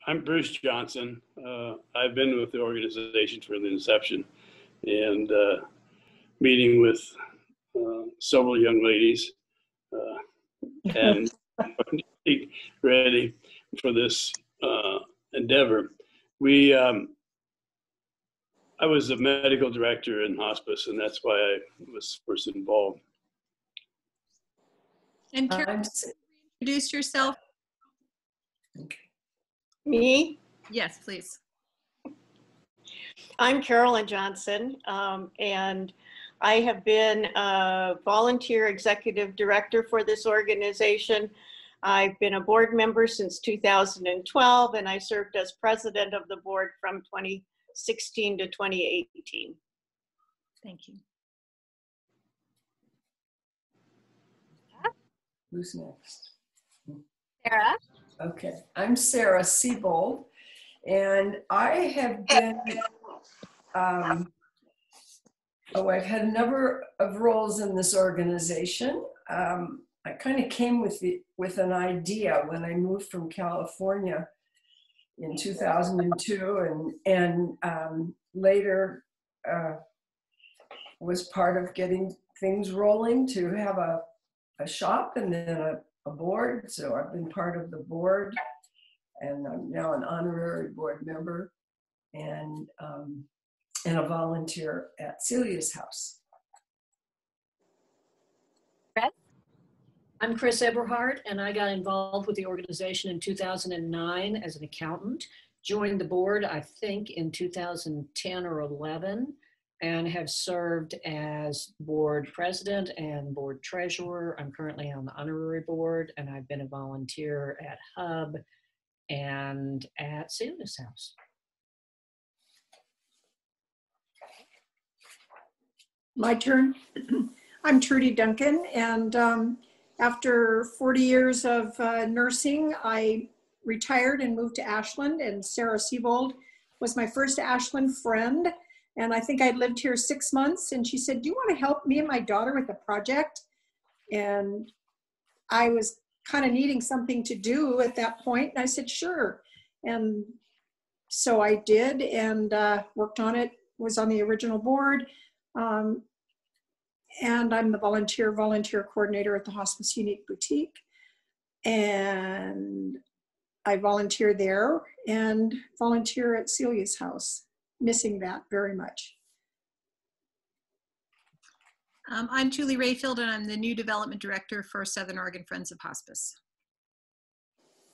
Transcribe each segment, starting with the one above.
I'm Bruce Johnson. I've been with the organization from the inception and meeting with several young ladies and ready for this endeavor. I was a medical director in hospice, and that's why I was first involved. And Carolyn, introduce yourself. Me? Yes, please. I'm Carolyn Johnson, and I have been a volunteer executive director for this organization. I've been a board member since 2012, and I served as president of the board from 2016 to 2018. Thank you. Who's next? Sarah. Okay, I'm Sarah Seybold, and I have been, I've had a number of roles in this organization. I kind of came with an idea when I moved from California in 2002, and later was part of getting things rolling to have a shop and then a board. So I've been part of the board, and I'm now an honorary board member and a volunteer at Celia's house. I'm Chris Eberhardt, and I got involved with the organization in 2009 as an accountant. Joined the board, I think, in 2010 or 11, and have served as board president and board treasurer. I'm currently on the honorary board, and I've been a volunteer at Hub and at Celia's house. My turn. I'm Trudy Duncan, and after 40 years of nursing, I retired and moved to Ashland, and Sarah Seybold was my first Ashland friend. And I think I'd lived here 6 months, and she said, do you want to help me and my daughter with a project? And I was kind of needing something to do at that point, and I said, sure. And so I did, and worked on it, was on the original board. And I'm the volunteer coordinator at the Hospice Unique Boutique. And I volunteer there and volunteer at Celia's house. Missing that very much. I'm Julie Raefield, and I'm the new Development Director for Southern Oregon Friends of Hospice.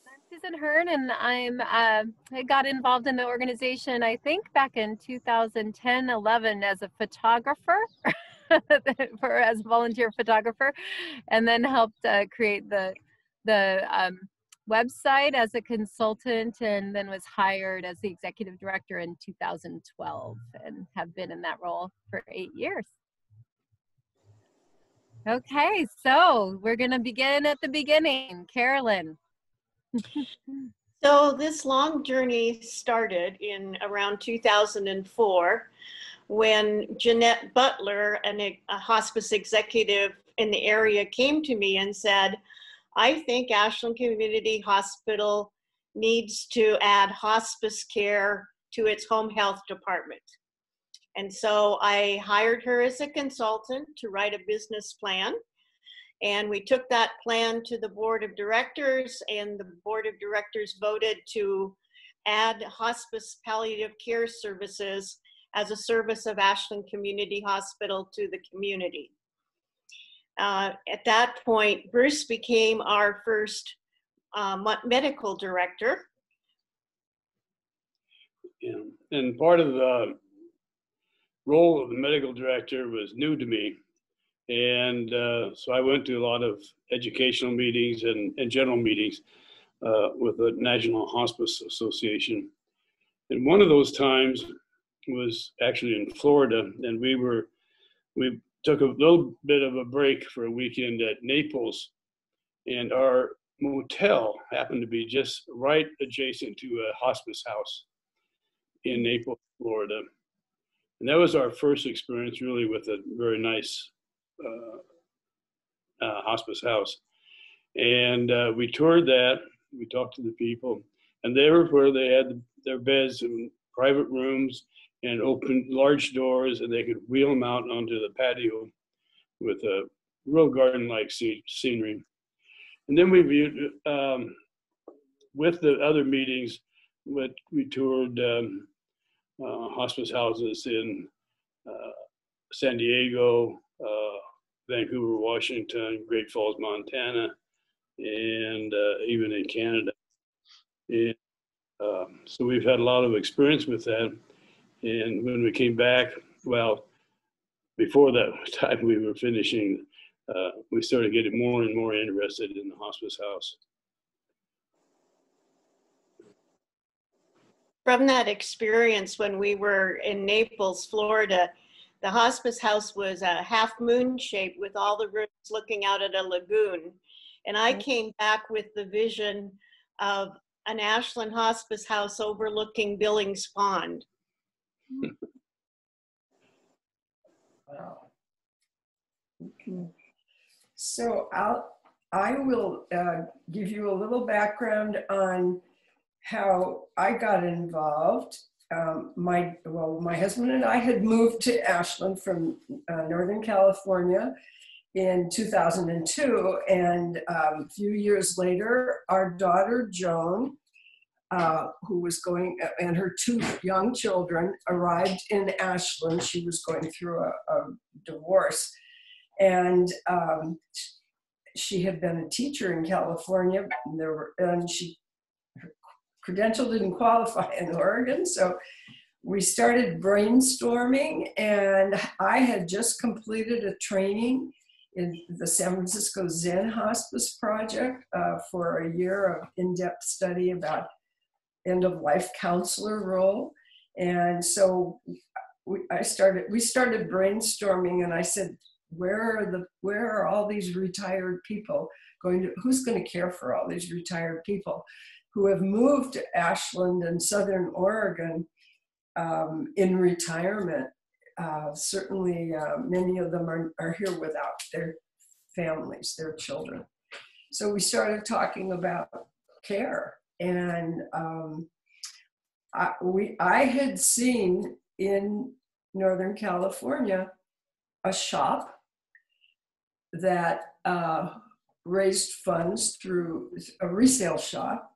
I'm Susan Hearn, and I got involved in the organization, I think, back in 2010-11 as a photographer, as a volunteer photographer, and then helped create the website as a consultant, and then was hired as the executive director in 2012 and have been in that role for 8 years. Okay, so we're going to begin at the beginning. Carolyn. So this long journey started in around 2004 when Jeanette Butler, a hospice executive in the area, came to me and said, I think Ashland Community Hospital needs to add hospice care to its home health department. And so I hired her as a consultant to write a business plan. And we took that plan to the board of directors, and the board of directors voted to add hospice palliative care services as a service of Ashland Community Hospital to the community. At that point, Bruce became our first medical director. Yeah. And part of the role of the medical director was new to me. And so I went to a lot of educational meetings and general meetings with the National Hospice Association. And one of those times was actually in Florida, and we took a little bit of a break for a weekend at Naples, and our motel happened to be just right adjacent to a hospice house in Naples, Florida. And that was our first experience really with a very nice hospice house. And we toured that, we talked to the people, And there where they had their beds in private rooms and open large doors, and they could wheel them out onto the patio with a real garden-like scenery. And then we viewed, with the other meetings, we toured hospice houses in San Diego, Vancouver, Washington, Great Falls, Montana, and even in Canada. And so we've had a lot of experience with that. And when we came back, well, before that time we were finishing, we started getting more and more interested in the hospice house. From that experience when we were in Naples, Florida, the hospice house was a half moon shape with all the rooms looking out at a lagoon. And I came back with the vision of an Ashland hospice house overlooking Billings Pond. Wow. So I will give you a little background on how I got involved. My husband and I had moved to Ashland from Northern California in 2002, and a few years later, our daughter Joan, who was going, and her two young children arrived in Ashland. She was going through a divorce, and she had been a teacher in California, and her credential didn't qualify in Oregon, so we started brainstorming, and I had just completed a training in the San Francisco Zen Hospice Project for a year of in-depth study about end-of-life counselor role. And so we started brainstorming, and I said, where are all these retired people who's going to care for all these retired people who have moved to Ashland and Southern Oregon in retirement? Certainly many of them are here without their families, their children. So we started talking about care, and I had seen in Northern California a shop that raised funds through a resale shop.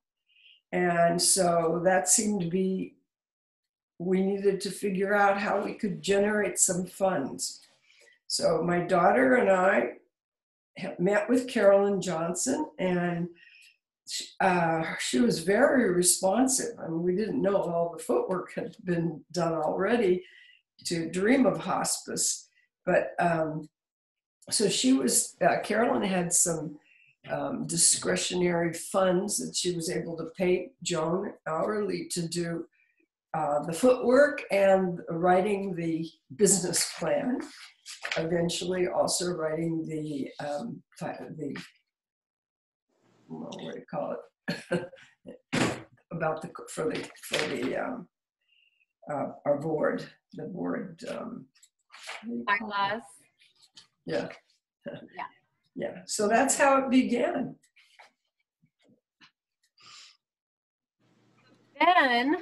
And so that seemed to be, we needed to figure out how we could generate some funds. So my daughter and I met with Carolyn Johnson, and she was very responsive. I mean, we didn't know all the footwork had been done already to dream of hospice, but so she was, Carolyn had some discretionary funds that she was able to pay Joan hourly to do the footwork and writing the business plan, eventually also writing the what do you call it, about our board, the board. Bylaws. Yeah. Yeah. Yeah. So that's how it began. Then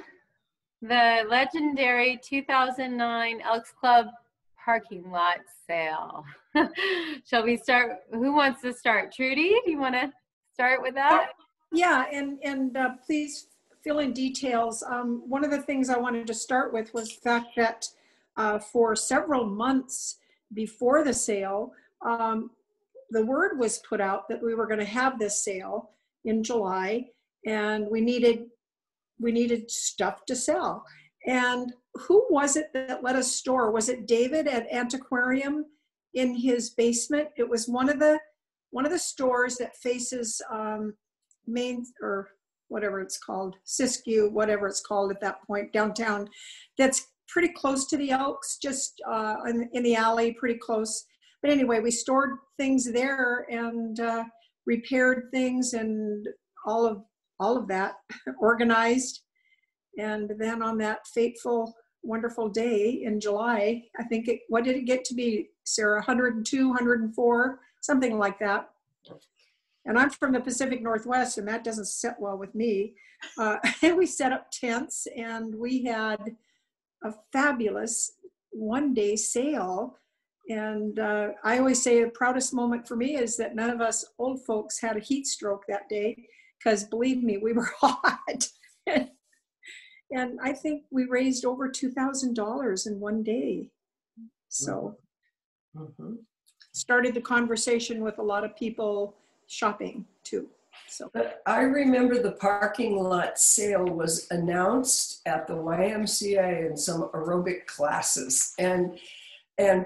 the legendary 2009 Elks Club parking lot sale. Shall we start? Who wants to start? Trudy, do you want to start with that? Yeah, and please fill in details. One of the things I wanted to start with was the fact that for several months before the sale, the word was put out that we were going to have this sale in July, and we needed stuff to sell. And who was it that let us store? Was it David at Antiquarium in his basement? It was one of the stores that faces Main, or whatever it's called, Siskiyou, whatever it's called at that point, downtown. That's pretty close to the Elks, just in the alley, pretty close. But anyway, we stored things there and repaired things and all of that, organized. And then on that fateful, wonderful day in July, I think what did it get to be, Sarah? 102, 104, something like that. And I'm from the Pacific Northwest, and that doesn't sit well with me. We set up tents, and we had a fabulous one-day sale. And I always say the proudest moment for me is that none of us old folks had a heat stroke that day, because believe me, we were hot. And I think we raised over $2,000 in one day. So started the conversation with a lot of people shopping too. So but I remember the parking lot sale was announced at the YMCA in some aerobic classes, and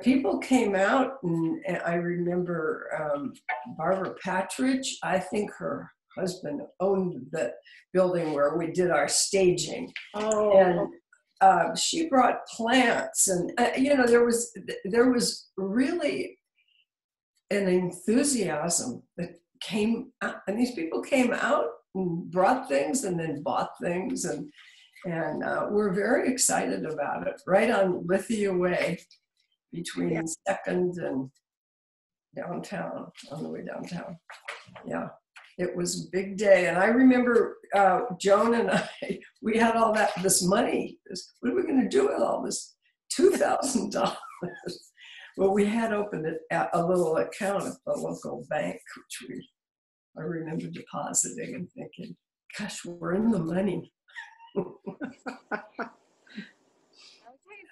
people came out, and I remember Barbara Patridge, I think her husband owned the building where we did our staging. oh, And she brought plants, and you know, there was really an enthusiasm that came out, and these people came out and brought things and then bought things, and we're very excited about it. Right on Lithia Way, between 2nd and downtown, on the way downtown. Yeah, it was a big day. And I remember Joan and I, we had all this money. What are we going to do with all this $2,000? Well, we had opened a little account at the local bank, which I remember depositing and thinking, gosh, we're in the money.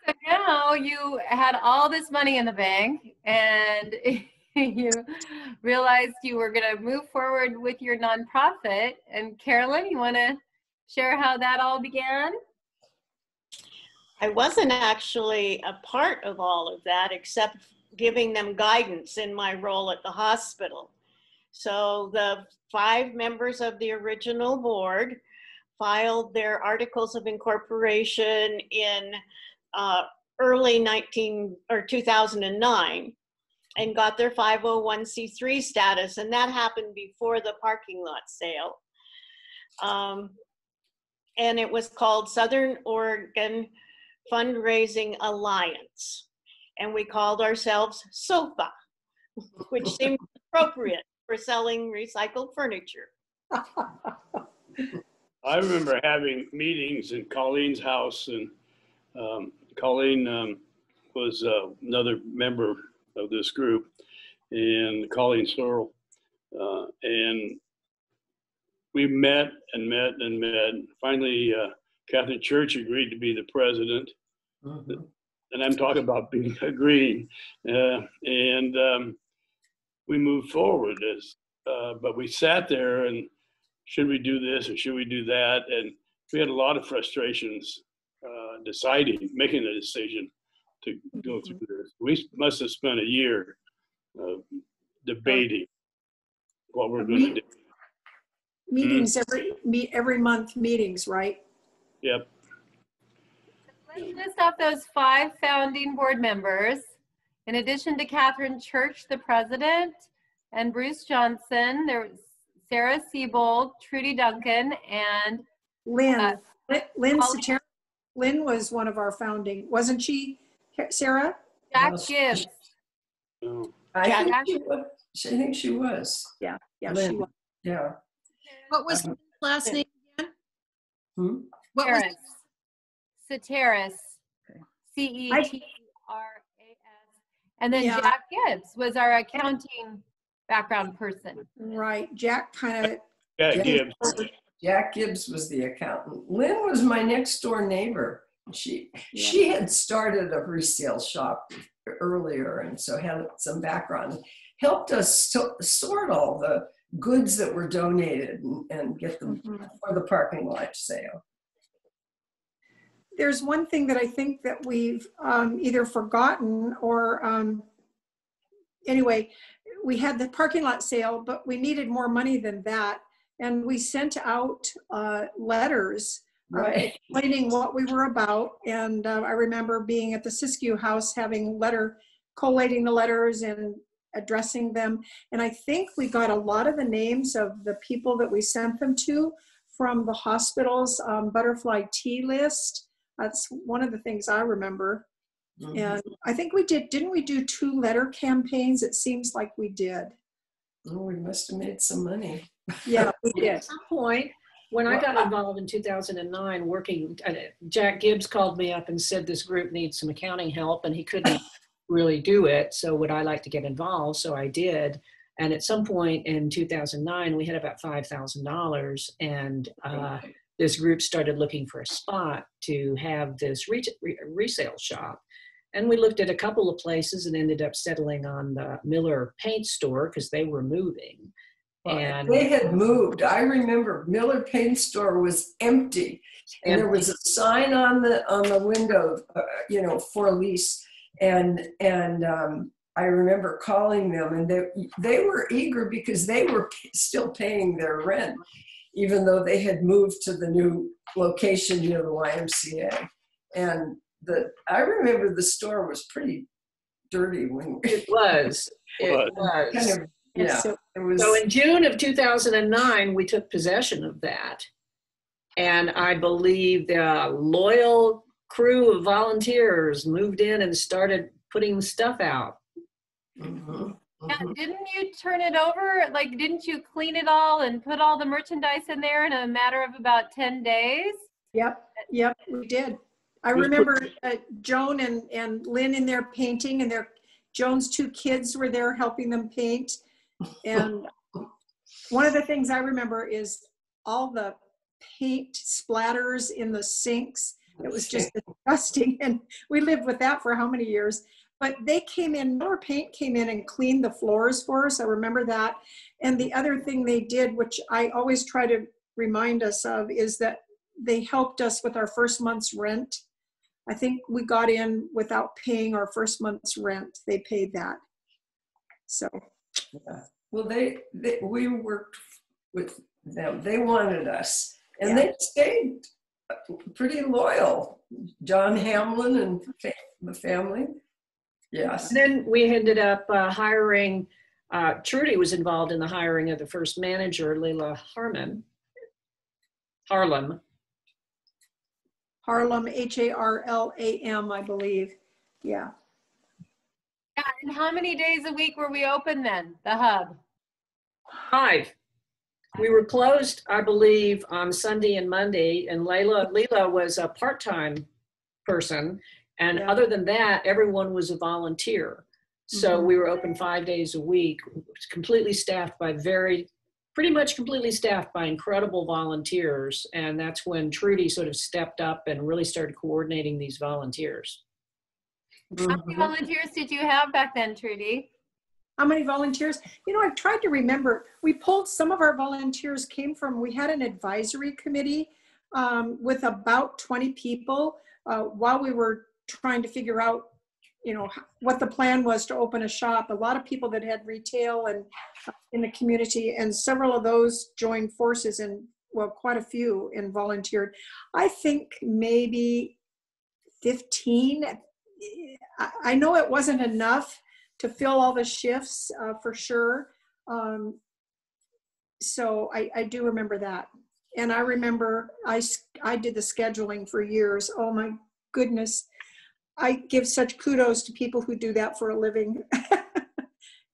So now you had all this money in the bank, and you realized you were going to move forward with your nonprofit. And Carolyn, you want to share how that all began? I wasn't actually a part of all of that, except giving them guidance in my role at the hospital. So the 5 members of the original board filed their articles of incorporation in early 2009 and got their 501c3 status, and that happened before the parking lot sale. And it was called Southern Oregon Fundraising Alliance, and we called ourselves SOFA, which seemed appropriate for selling recycled furniture. I remember having meetings in Colleen's house, and Colleen was another member of this group, and Colleen Searle, and we met and met and met. Finally, Catholic Church agreed to be the president, and I'm talking about being agreeing, and we moved forward. But we sat there and should we do this or should we do that? And we had a lot of frustrations making the decision to go through this. We must have spent a year debating what we're going to do. Meetings every month meetings, right? Yep. Let's list off those 5 founding board members. In addition to Catherine Church, the president, and Bruce Johnson, there was Sarah Seybold, Trudy Duncan, and Lynn. Lynn was one of our founding, wasn't she, Sarah? Jack Gibbs. I think she was. Yeah, Lynn. she was. Yeah. What was his last name again? What was Ceteris, Ceteras. And then Jack Gibbs was our accounting background person. Right, Jack kind of. Jack Gibbs was the accountant. Lynn was my next door neighbor. She had started a resale shop earlier, and so had some background. Helped us sort all the goods that were donated and get them for the parking lot sale. There's one thing that I think that we've either forgotten or anyway, we had the parking lot sale, but we needed more money than that. And we sent out letters explaining what we were about. And I remember being at the Siskiyou house collating the letters and addressing them. And I think we got a lot of the names of the people that we sent them to from the hospital's butterfly tea list. That's one of the things I remember. And I think we didn't we do 2 letter campaigns? It seems like we did. Oh, we must have made some money. Yeah, we did. At some point, when I got involved in 2009 working, Jack Gibbs called me up and said this group needs some accounting help, and he couldn't really do it. So would I like to get involved? So I did. And at some point in 2009, we had about $5,000, and this group started looking for a spot to have this resale shop. And we looked at a couple of places and ended up settling on the Miller Paint Store because they were moving. And they had moved. I remember Miller Paint Store was empty, and there was a sign on the window, for lease. And I remember calling them, and they were eager because they were still paying their rent, even though they had moved to the new location near the YMCA. And I remember the store was pretty dirty when it was. Kind of, yeah. So, so in June of 2009, we took possession of that. And I believe the loyal crew of volunteers moved in and started putting stuff out. Mm-hmm. Yeah, didn't you turn it over? Like, didn't you clean it all and put all the merchandise in there in a matter of about 10 days? Yep, we did. I remember Joan and Lynn in there painting, and Joan's two kids were there helping them paint. And one of the things I remember is all the paint splatters in the sinks. It was just disgusting. And we lived with that for how many years? But they came in, Miller Paint came in and cleaned the floors for us. I remember that. And the other thing they did, which I always try to remind us of, is that they helped us with our first month's rent. I think we got in without paying our first month's rent. They paid that. So. Yeah. Well, we worked with them. They wanted us, and they stayed pretty loyal. John Hamlin and the family. Yes. And then we ended up hiring, Trudy was involved in the hiring of the first manager, Leila Harlam, Harlam, Harlam, I believe. Yeah. Yeah, and how many days a week were we open then, the hub? 5. We were closed, I believe, on Sunday and Monday, and Leila was a part-time person. And other than that, everyone was a volunteer. So we were open 5 days a week, completely staffed by pretty much completely staffed by incredible volunteers. And that's when Trudy sort of stepped up and really started coordinating these volunteers. How many volunteers did you have back then, Trudy? How many volunteers? I've tried to remember. We pulled some of our volunteers we had an advisory committee with about 20 people while we were trying to figure out, what the plan was to open a shop. A lot of people that had retail and in the community, and several of those joined forces, and quite a few and volunteered. I think maybe 15. I know it wasn't enough to fill all the shifts for sure. So I do remember that. And I remember I did the scheduling for years. Oh my goodness. I give such kudos to people who do that for a living.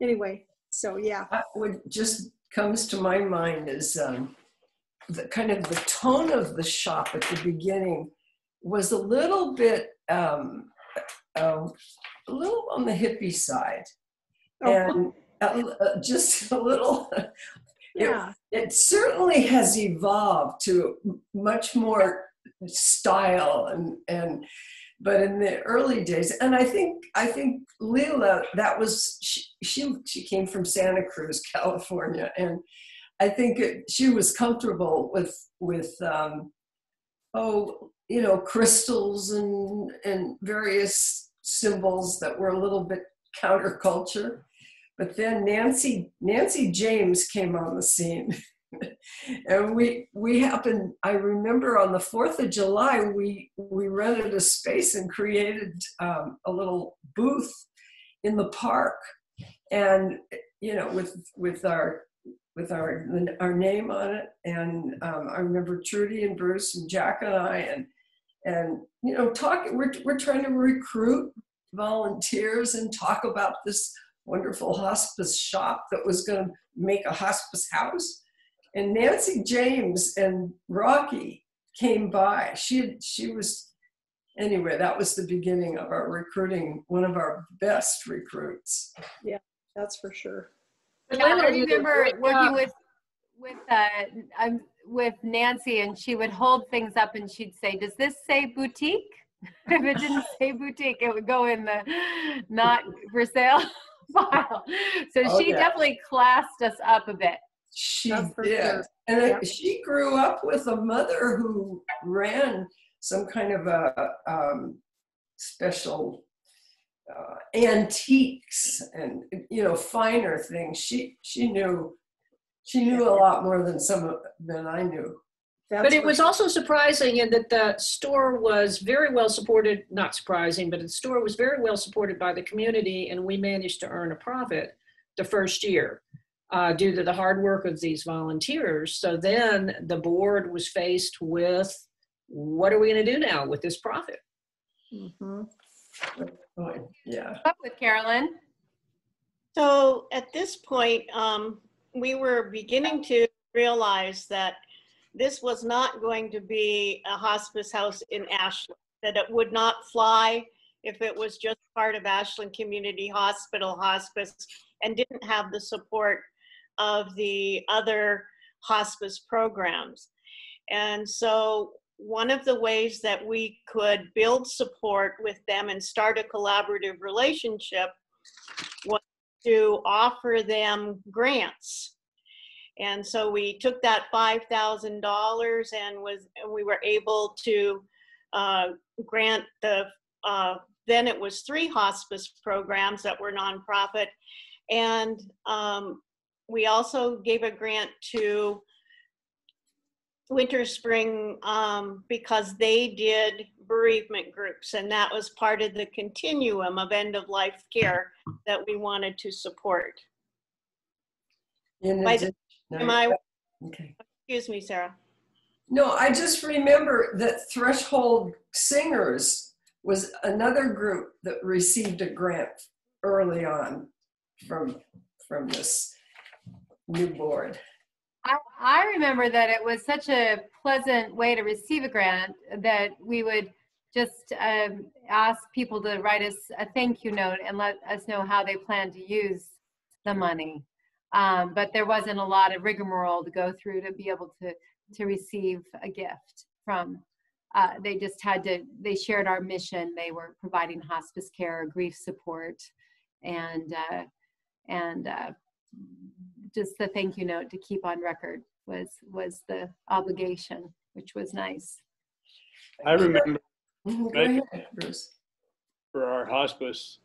Anyway, so yeah. What just comes to my mind is the kind of the tone of the shop at the beginning was a little bit, a little on the hippie side, and just a little. Yeah. It certainly has evolved to much more style and. But in the early days, and I think Leila, that was she came from Santa Cruz, California, and I think she was comfortable with crystals and various symbols that were a little bit counterculture. But then Nancy James came on the scene. And we happened, I remember on the 4th of July, we rented a space and created a little booth in the park, and with our name on it. And I remember Trudy and Bruce and Jack and I and talking. We're trying to recruit volunteers and talk about this wonderful hospice shop that was going to make a hospice house. And Nancy James and Rocky came by. She was, anyway, that was the beginning of our recruiting, one of our best recruits. Yeah, that's for sure. Yeah, I remember working with Nancy, and she would hold things up and she'd say, "Does this say boutique?" If it didn't say boutique, it would go in the not for sale file. So she definitely classed us up a bit. She did. Sure. And she grew up with a mother who ran some kind of a special antiques and, you know, finer things. She knew a lot more than I knew. But it was also surprising in that the store was very well supported, not surprising, but the store was very well supported by the community, and we managed to earn a profit the first year due to the hard work of these volunteers. So then the board was faced with, what are we going to do now with this profit? Mm-hmm. Yeah. Up with Carolyn. So at this point, we were beginning to realize that this was not going to be a hospice house in Ashland, that it would not fly if it was just part of Ashland Community Hospital Hospice and didn't have the support of the other hospice programs. And so one of the ways that we could build support with them and start a collaborative relationship was to offer them grants. And so we took that $5,000 and we were able to grant then it was 3 hospice programs that were nonprofit. And we also gave a grant to Winter Spring because they did bereavement groups, and that was part of the continuum of end-of-life care that we wanted to support. Okay. Excuse me, Sarah. No, I just remember that Threshold Singers was another group that received a grant early on from this new board. I remember that it was such a pleasant way to receive a grant that we would just ask people to write us a thank you note and let us know how they plan to use the money. But there wasn't a lot of rigmarole to go through to be able to receive a gift from. They just they shared our mission. They were providing hospice care, grief support, and just the thank you note to keep on record was the obligation, which was nice. I remember Go ahead, Bruce. for our hospice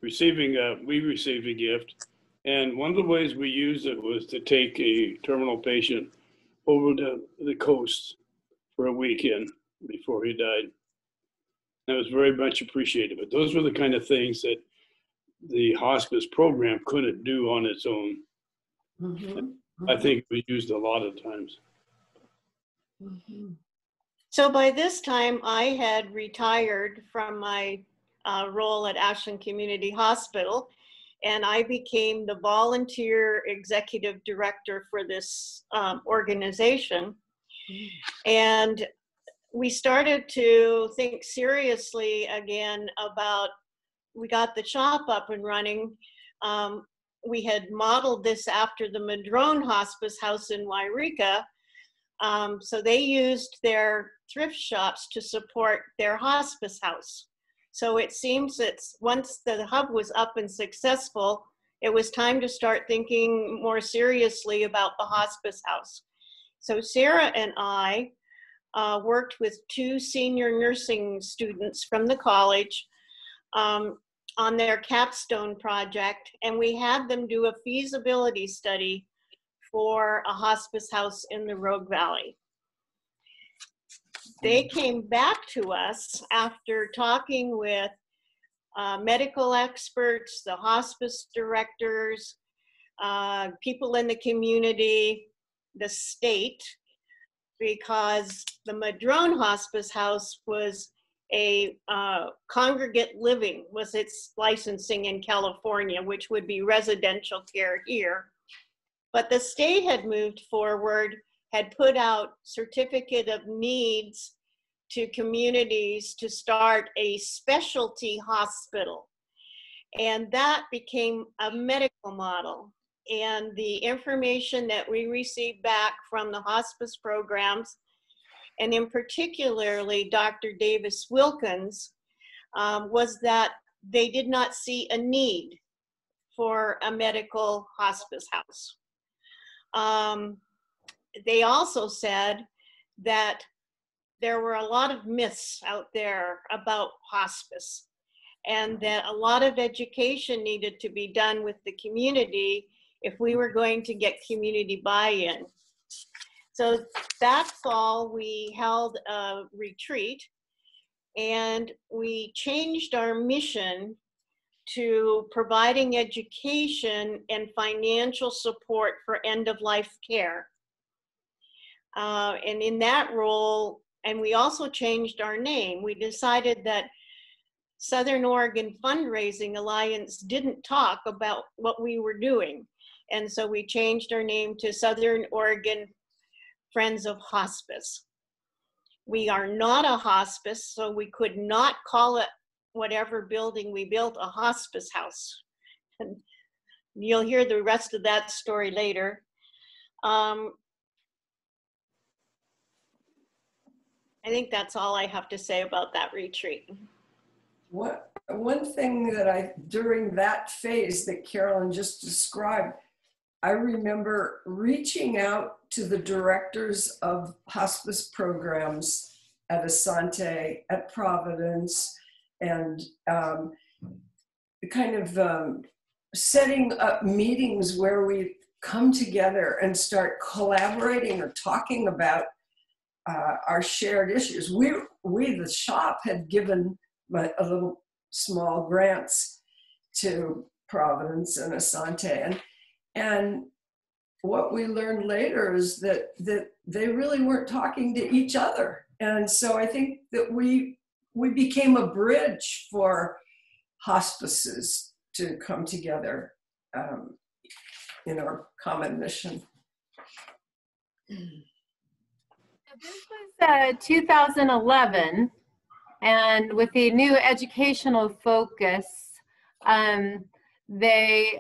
we received a gift, and one of the ways we used it was to take a terminal patient over to the coast for a weekend before he died. That was very much appreciated, but those were the kind of things that the hospice program couldn't do on its own. Mm-hmm. Mm-hmm. I think we used a lot of times. Mm-hmm. So by this time, I had retired from my role at Ashland Community Hospital, and I became the volunteer executive director for this organization. And we started to think seriously again about, we got the shop up and running. We had modeled this after the Madrone Hospice House in Wairika. So they used their thrift shops to support their hospice house. So it seems that once the hub was up and successful, it was time to start thinking more seriously about the hospice house. So Sarah and I worked with 2 senior nursing students from the college on their capstone project, and we had them do a feasibility study for a hospice house in the Rogue Valley. They came back to us after talking with medical experts, the hospice directors, people in the community, the state, because the Madrone Hospice House was a congregate living, was its licensing in California, which would be residential care here. But the state had moved forward, had put out certificate of needs to communities to start a specialty hospital. And that became a medical model. And the information that we received back from the hospice programs, and in particularly Dr. Davis Wilkins, was that they did not see a need for a medical hospice house. They also said that there were a lot of myths out there about hospice, and that a lot of education needed to be done with the community if we were going to get community buy-in. So that fall, we held a retreat, and we changed our mission to providing education and financial support for end-of-life care. And in that role, and we also changed our name. We decided that Southern Oregon Fundraising Alliance didn't talk about what we were doing. And so we changed our name to Southern Oregon Friends of Hospice. We are not a hospice, so we could not call it whatever building we built a hospice house. And you'll hear the rest of that story later. I think that's all I have to say about that retreat. One thing that during that phase that Carolyn just described, I remember reaching out to the directors of hospice programs at Asante, at Providence, and setting up meetings where we come together and start collaborating or talking about our shared issues. We, the shop, had given a little small grants to Providence and Asante, and what we learned later is that they really weren't talking to each other, and so I think that we became a bridge for hospices to come together in our common mission. This was 2011, and with the new educational focus, they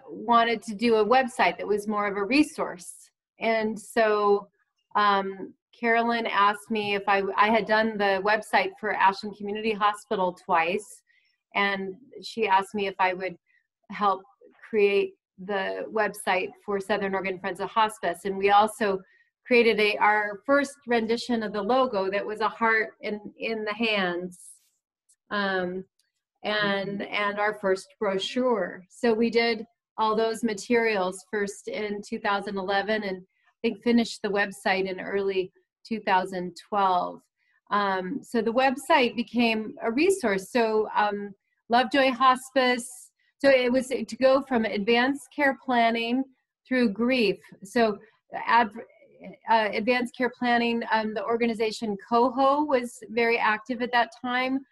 wanted to do a website that was more of a resource. And so Carolyn asked me if I had done the website for Ashland Community Hospital twice, and she asked me if I would help create the website for Southern Oregon Friends of Hospice. And we also created our first rendition of the logo that was a heart in the hands, and our first brochure. So we did all those materials first in 2011, and I think finished the website in early 2012. So the website became a resource. So Lovejoy Hospice, so it was to go from advanced care planning through grief. So advanced care planning, the organization COHO was very active at that time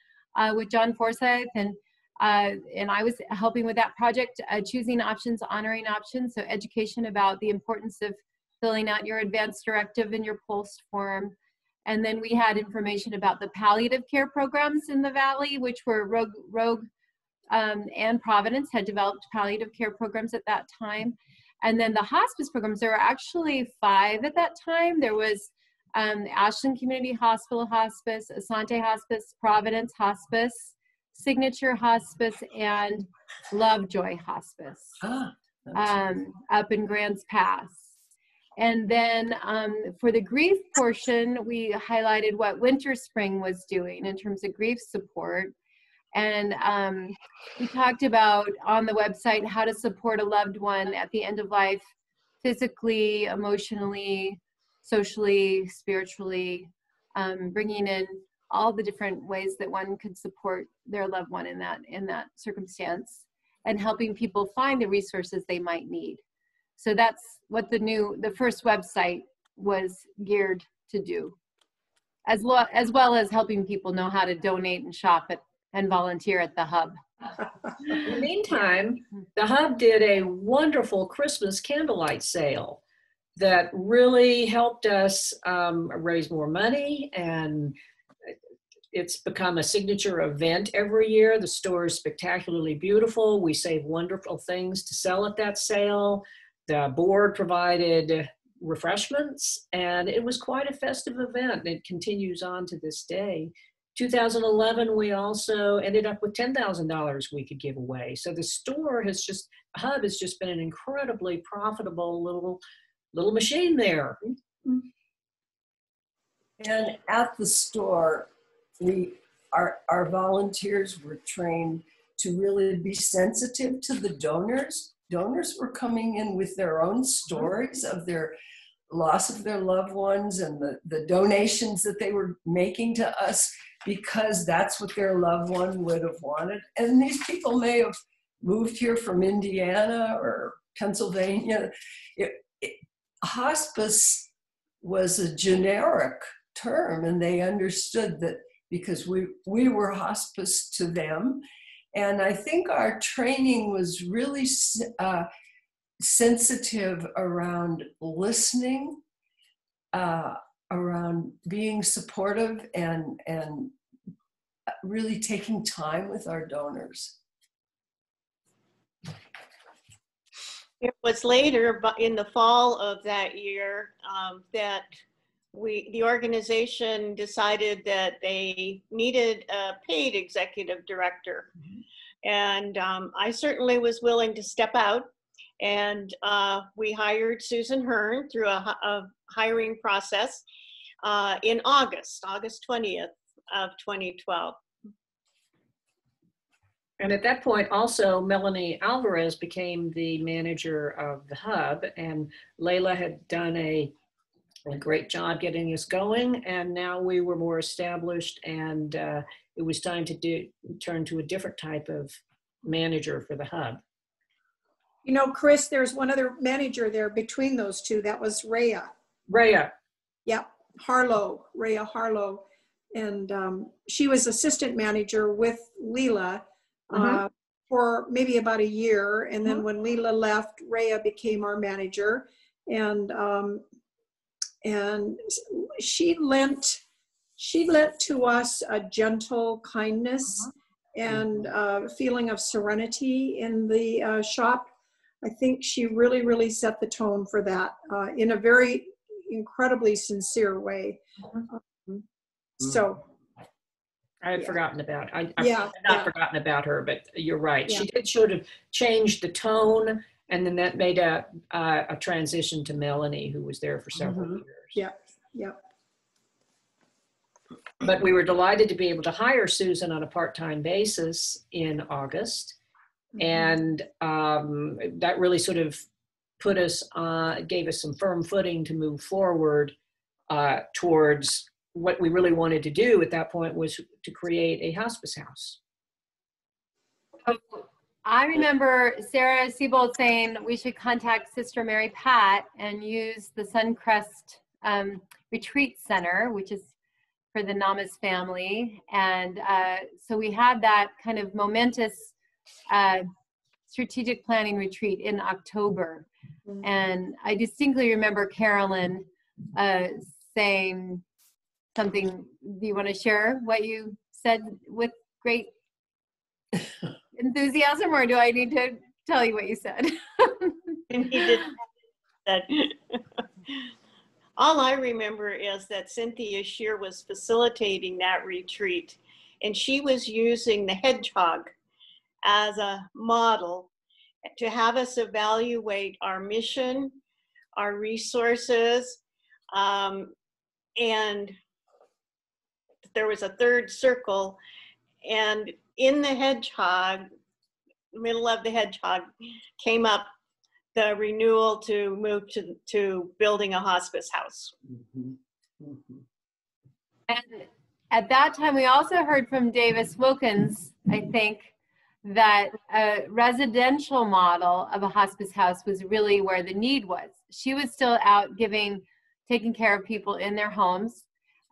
with John Forsyth, and I was helping with that project, choosing options, honoring options, so education about the importance of filling out your advance directive and your post form. And then we had information about the palliative care programs in the Valley, which were Rogue and Providence had developed palliative care programs at that time. And then the hospice programs, there were actually 5 at that time. There was Ashland Community Hospital Hospice, Asante Hospice, Providence Hospice, Signature Hospice, and Lovejoy Hospice up in Grants Pass. And then for the grief portion, we highlighted what Winter Spring was doing in terms of grief support. And we talked about on the website how to support a loved one at the end of life, physically, emotionally, socially, spiritually, bringing in all the different ways that one could support their loved one in that circumstance, and helping people find the resources they might need. So that's what the first website was geared to do, as well as helping people know how to donate and shop and volunteer at the hub. In the meantime, the Hub did a wonderful Christmas candlelight sale that really helped us raise more money, and it's become a signature event every year. The store is spectacularly beautiful. We save wonderful things to sell at that sale. The board provided refreshments, and it was quite a festive event. It continues on to this day. 2011, we also ended up with $10,000 we could give away. So the store has just, Hub has just been an incredibly profitable little machine there. And at the store, our volunteers were trained to really be sensitive to the donors. Donors were coming in with their own stories of their loss of their loved ones and the donations that they were making to us because that's what their loved one would have wanted. And these people may have moved here from Indiana or Pennsylvania. Hospice was a generic term, and they understood that because we were hospice to them. And I think our training was really sensitive around listening, around being supportive, and really taking time with our donors. It was later, but in the fall of that year, that the organization decided that they needed a paid executive director. And I certainly was willing to step out, and we hired Susan Hearn through a hiring process in August 20th of 2012. And at that point also, Melanie Alvarez became the manager of the Hub, and Layla had done a great job getting us going, and now we were more established, and it was time to turn to a different type of manager for the Hub. You know, Chris, there's one other manager there between those two. That was Rhea. Yep, Rhea Harlow. And she was assistant manager with Leela for maybe about a year. And then when Leela left, Rhea became our manager. And she lent to us a gentle kindness and a feeling of serenity in the shop. I think she really, really set the tone for that in a very incredibly sincere way. So I had forgotten about, I had not forgotten about her, but you're right. She did sort of change the tone, and then that made a transition to Melanie, who was there for several years. Yep. But we were delighted to be able to hire Susan on a part-time basis in August. And that really sort of put us, gave us some firm footing to move forward towards what we really wanted to do at that point, was to create a hospice house. I remember Sarah Seybold saying we should contact Sister Mary Pat and use the Suncrest Retreat Center, which is for the Namas family. And so we had that kind of momentous strategic planning retreat in October. And I distinctly remember Carolyn saying something. Do you want to share what you said with great enthusiasm, or do I need to tell you what you said? And he did that. All I remember is that Cynthia Shear was facilitating that retreat, and she was using the hedgehog as a model to have us evaluate our mission, our resources, and there was a third circle, and in the hedgehog, middle of the hedgehog, came up the renewal to move to building a hospice house. And at that time, we also heard from Davis Wilkins, I think, that a residential model of a hospice house was really where the need was. She was still out taking care of people in their homes,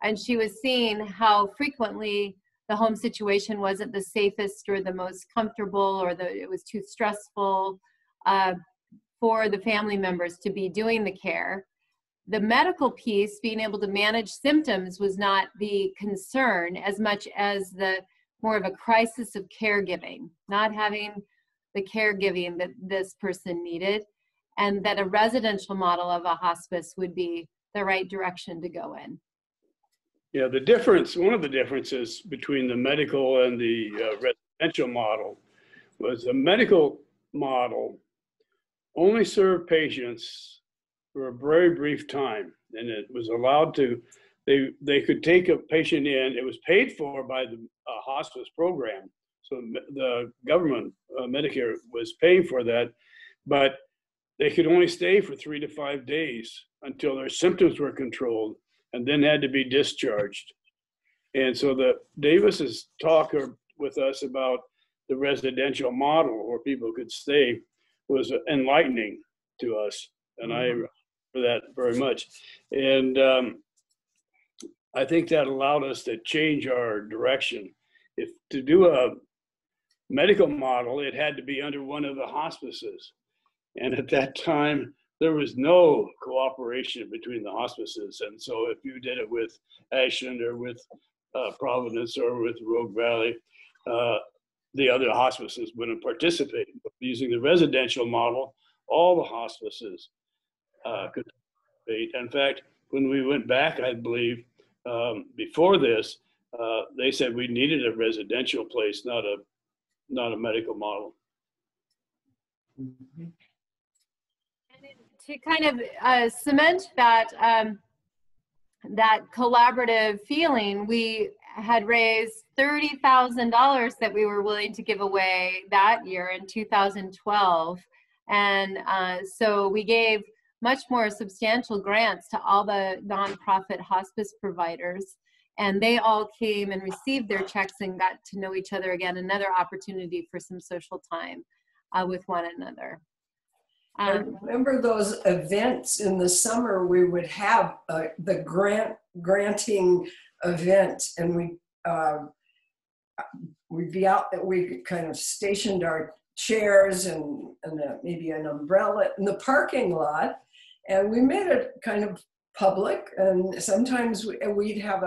and she was seeing how frequently the home situation wasn't the safest or the most comfortable, or it was too stressful for the family members to be doing the care. The medical piece, being able to manage symptoms, was not the concern as much as the more of a crisis of caregiving, not having the caregiving that this person needed, and that a residential model of a hospice would be the right direction to go in. Yeah, one of the differences between the medical and the residential model was the medical model only served patients for a very brief time, and it was allowed to, they could take a patient in. It was paid for by the hospice program, so the government, Medicare, was paying for that, but they could only stay for 3 to 5 days until their symptoms were controlled, and then had to be discharged. And so Davis's talk with us about the residential model where people could stay was enlightening to us, and I remember that very much. And I think that allowed us to change our direction. If to do a medical model, it had to be under one of the hospices. And at that time, there was no cooperation between the hospices. And so if you did it with Ashland or with Providence or with Rogue Valley, the other hospices wouldn't participate. But using the residential model, all the hospices could participate. In fact, when we went back, I believe, before this, they said we needed a residential place, not a medical model. And to kind of cement that that collaborative feeling, we had raised $30,000 that we were willing to give away that year in 2012, and so we gave much more substantial grants to all the nonprofit hospice providers, and they all came and received their checks and got to know each other again. Another opportunity for some social time with one another. I remember those events in the summer. We would have the granting event, and we'd be out. We kind of stationed our chairs and maybe an umbrella in the parking lot, and we made it kind of public. And sometimes we'd have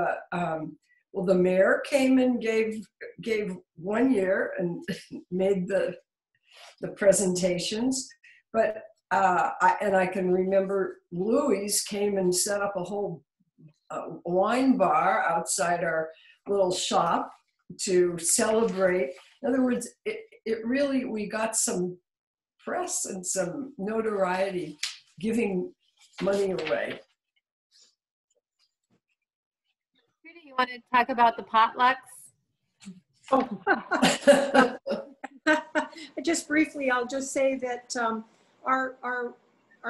well, the mayor came and gave 1 year and made the presentations. But I can remember Louise came and set up a whole wine bar outside our little shop to celebrate. In other words, it really, we got some press and some notoriety giving money away. Trudy, you want to talk about the potlucks? Oh. Just briefly, I'll just say that our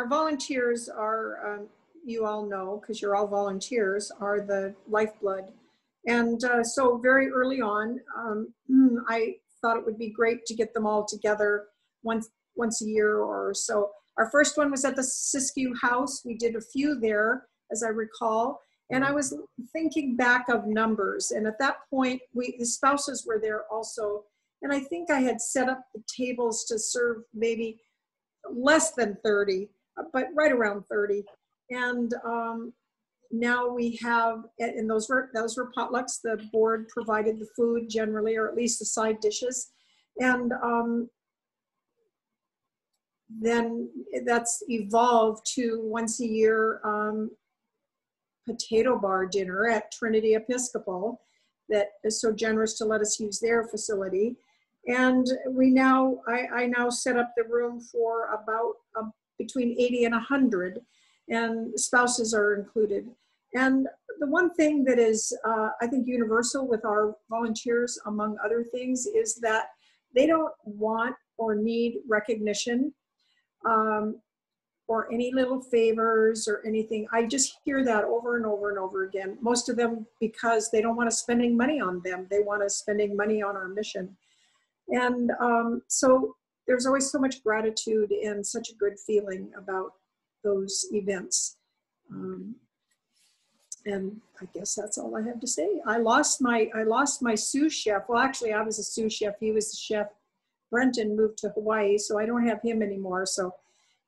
volunteers are, you all know, because you're all volunteers, are the lifeblood. And so very early on, I thought it would be great to get them all together once a year or so. Our first one was at the Siskiyou House. We did a few there, as I recall. And I was thinking back of numbers. And at that point, the spouses were there also. And I think I had set up the tables to serve maybe less than 30, but right around 30. And now we have, and those were potlucks. The board provided the food generally, or at least the side dishes. And then that's evolved to once a year potato bar dinner at Trinity Episcopal that is so generous to let us use their facility. And I now set up the room for about between 80 and 100, and spouses are included. And the one thing that is, I think, universal with our volunteers, among other things, is that they don't want or need recognition or any little favors or anything. I just hear that over and over and over again. Most of them because they don't want us spending money on them. They want us spending money on our mission. And so there's always so much gratitude and such a good feeling about those events. And I guess that's all I have to say. I lost my sous chef. Well, actually, I was a sous chef. He was the chef. Brenton moved to Hawaii, so I don't have him anymore. So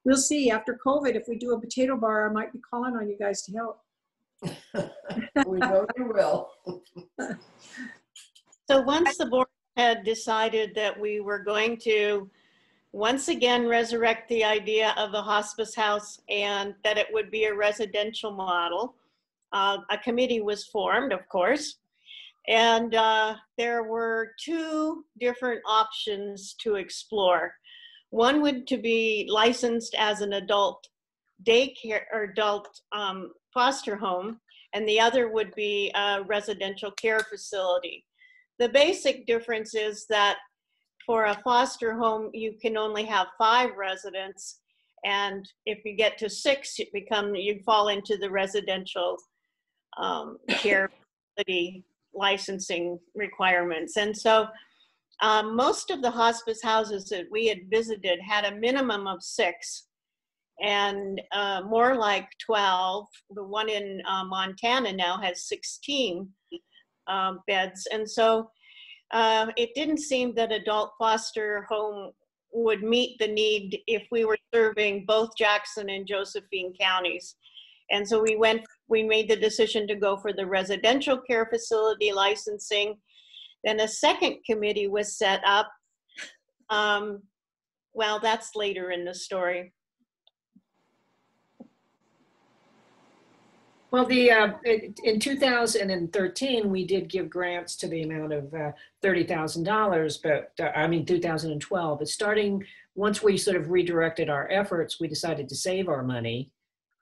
we'll see. After COVID, if we do a potato bar, I might be calling on you guys to help. We know you will. So once the board had decided that we were going to once again resurrect the idea of a hospice house and that it would be a residential model, a committee was formed, of course, and there were two different options to explore. One would to be licensed as an adult daycare or adult foster home, and the other would be a residential care facility. The basic difference is that for a foster home, you can only have 5 residents, and if you get to 6, you fall into the residential care facility licensing requirements. And so most of the hospice houses that we had visited had a minimum of 6 and more like 12. The one in Montana now has 16 beds. And so it didn't seem that adult foster home would meet the need if we were serving both Jackson and Josephine counties. And so we made the decision to go for the residential care facility licensing. Then a second committee was set up. Well, that's later in the story. Well, in 2013, we did give grants to the amount of $30,000, but I mean 2012. But starting, once we sort of redirected our efforts, we decided to save our money,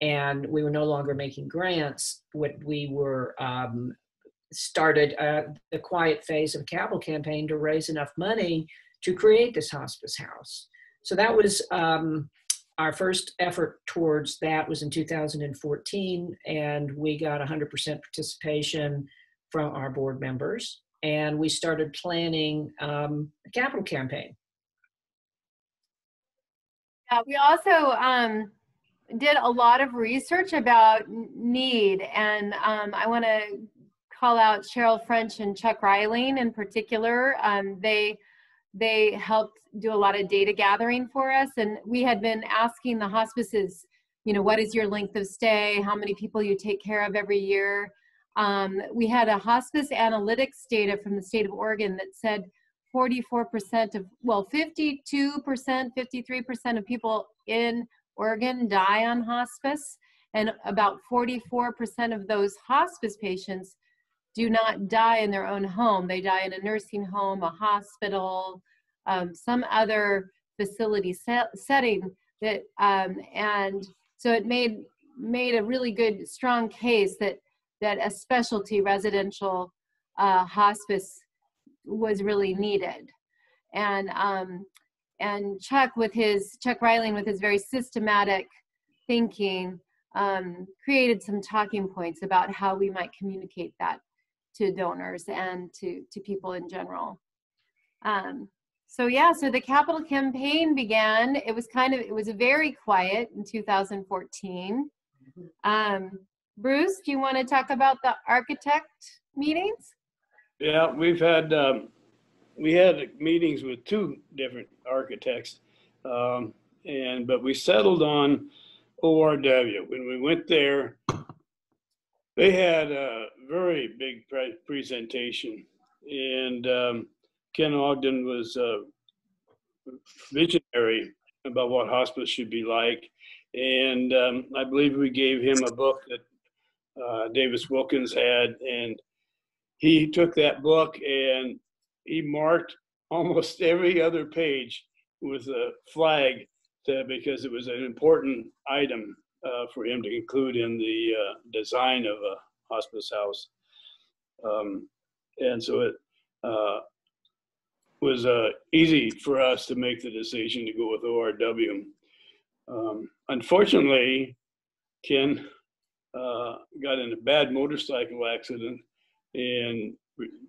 and we were no longer making grants. We were started the quiet phase of a capital campaign to raise enough money to create this hospice house. So that was our first effort towards that was in 2014, and we got 100% participation from our board members, and we started planning a capital campaign. Yeah, we also did a lot of research about need, and I want to call out Cheryl French and Chuck Reiling in particular. They helped do a lot of data gathering for us, and we had been asking the hospices, you know, what is your length of stay, how many people you take care of every year. We had a hospice analytics data from the state of Oregon that said 44% of, well, 52%, 53% of people in Oregon die on hospice, and about 44% of those hospice patients do not die in their own home. They die in a nursing home, a hospital, some other facility setting. That and so it made a really good, strong case that a specialty residential hospice was really needed. And Chuck Reiling with his very systematic thinking created some talking points about how we might communicate that to donors and to people in general. So the capital campaign began. It was very quiet in 2014. Bruce, do you want to talk about the architect meetings? Yeah, we had meetings with 2 different architects, but we settled on ORW. When we went there, they had a very big presentation, and Ken Ogden was visionary about what hospice should be like, and I believe we gave him a book that Davis Wilkins had, and he took that book and he marked almost every other page with a flag because it was an important item for him to include in the design of a hospice house. And so it was easy for us to make the decision to go with ORW. Unfortunately, Ken got in a bad motorcycle accident and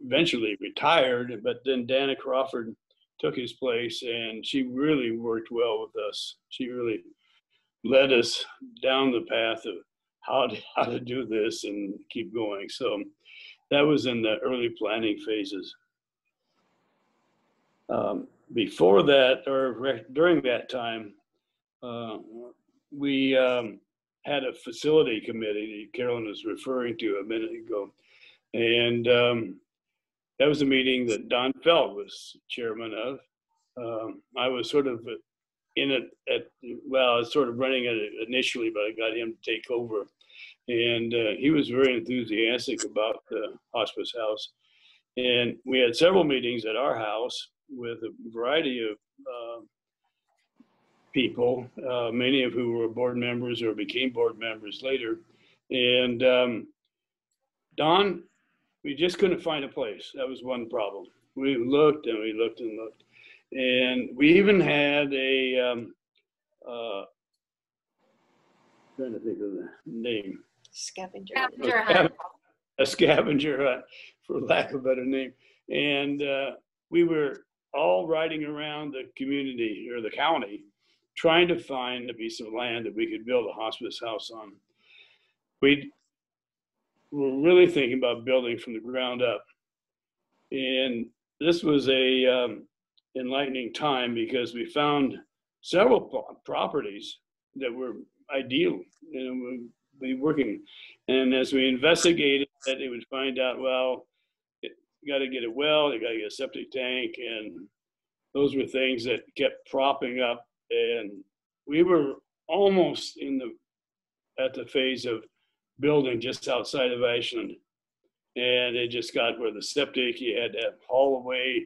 eventually retired, but then Dana Crawford took his place, and she really worked well with us. She really led us down the path how to do this and keep going. So that was in the early planning phases. Before that, or during that time, we had a facility committee that Carolyn was referring to a minute ago. And that was a meeting that Don Feld was chairman of. I was sort of in it I was sort of running it initially, but I got him to take over. And he was very enthusiastic about the hospice house. And we had several meetings at our house with a variety of people, many of who were board members or became board members later. And Don, we just couldn't find a place. That was one problem. We looked and we looked and looked. And we even had trying to think of the name. Scavenger. A scavenger hut, for lack of a better name. And we were all riding around the community or the county trying to find a piece of land that we could build a hospice house on. We were really thinking about building from the ground up. And this was a enlightening time because we found several properties that were ideal and would be working. And as we investigated that, it would find out, well, you got to get a well, you got to get a septic tank, and those were things that kept propping up. And we were almost at the phase of building just outside of Ashland. And it just got where the septic, you had to haul away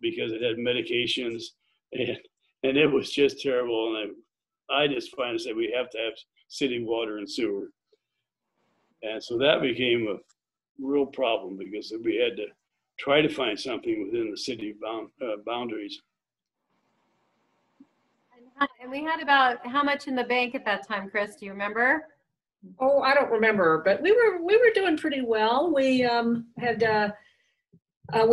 because it had medications, and it was just terrible. And I just finally said, we have to have city water and sewer. And so that became a real problem because we had to try to find something within the city boundaries. And we had about how much in the bank at that time, Chris? Do you remember? Oh, I don't remember, but we were doing pretty well. We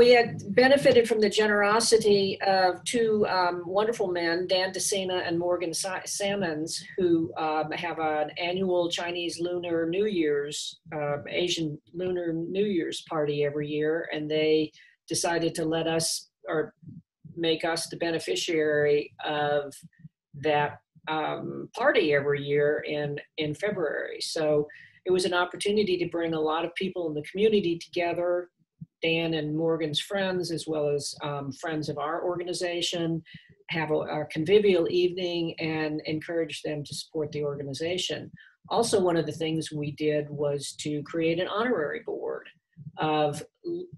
had benefited from the generosity of two wonderful men, Dan DeSena and Morgan Salmons, who have an annual Chinese Lunar New Year's, Asian Lunar New Year's party every year, and they decided to let us, or make us the beneficiary of that party every year in February. So it was an opportunity to bring a lot of people in the community together, Dan and Morgan's friends, as well as friends of our organization, have a convivial evening and encourage them to support the organization. Also, one of the things we did was to create an honorary board of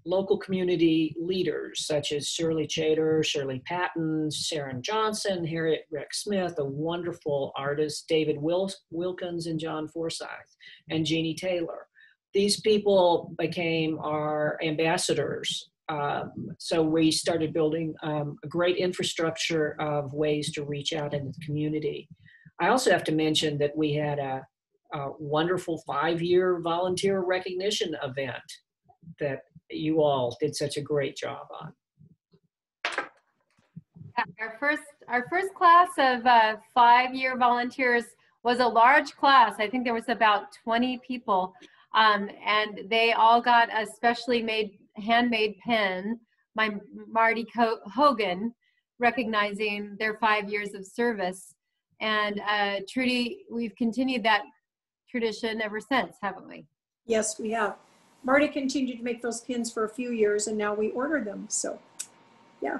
local community leaders such as Shirley Chater, Shirley Patton, Sharon Johnson, Harriet Rex Smith, a wonderful artist, David Wilkins and John Forsyth, and Jeannie Taylor. These people became our ambassadors. So we started building a great infrastructure of ways to reach out in the community. I also have to mention that we had a wonderful 5-year volunteer recognition event that you all did such a great job on. Our first class of 5-year volunteers was a large class. I think there was about 20 people, and they all got a specially made handmade pin by Marty Hogan, recognizing their 5 years of service. And Trudy, we've continued that tradition ever since, haven't we? Yes, we have. Marty continued to make those pins for a few years, and now we order them. So, yeah,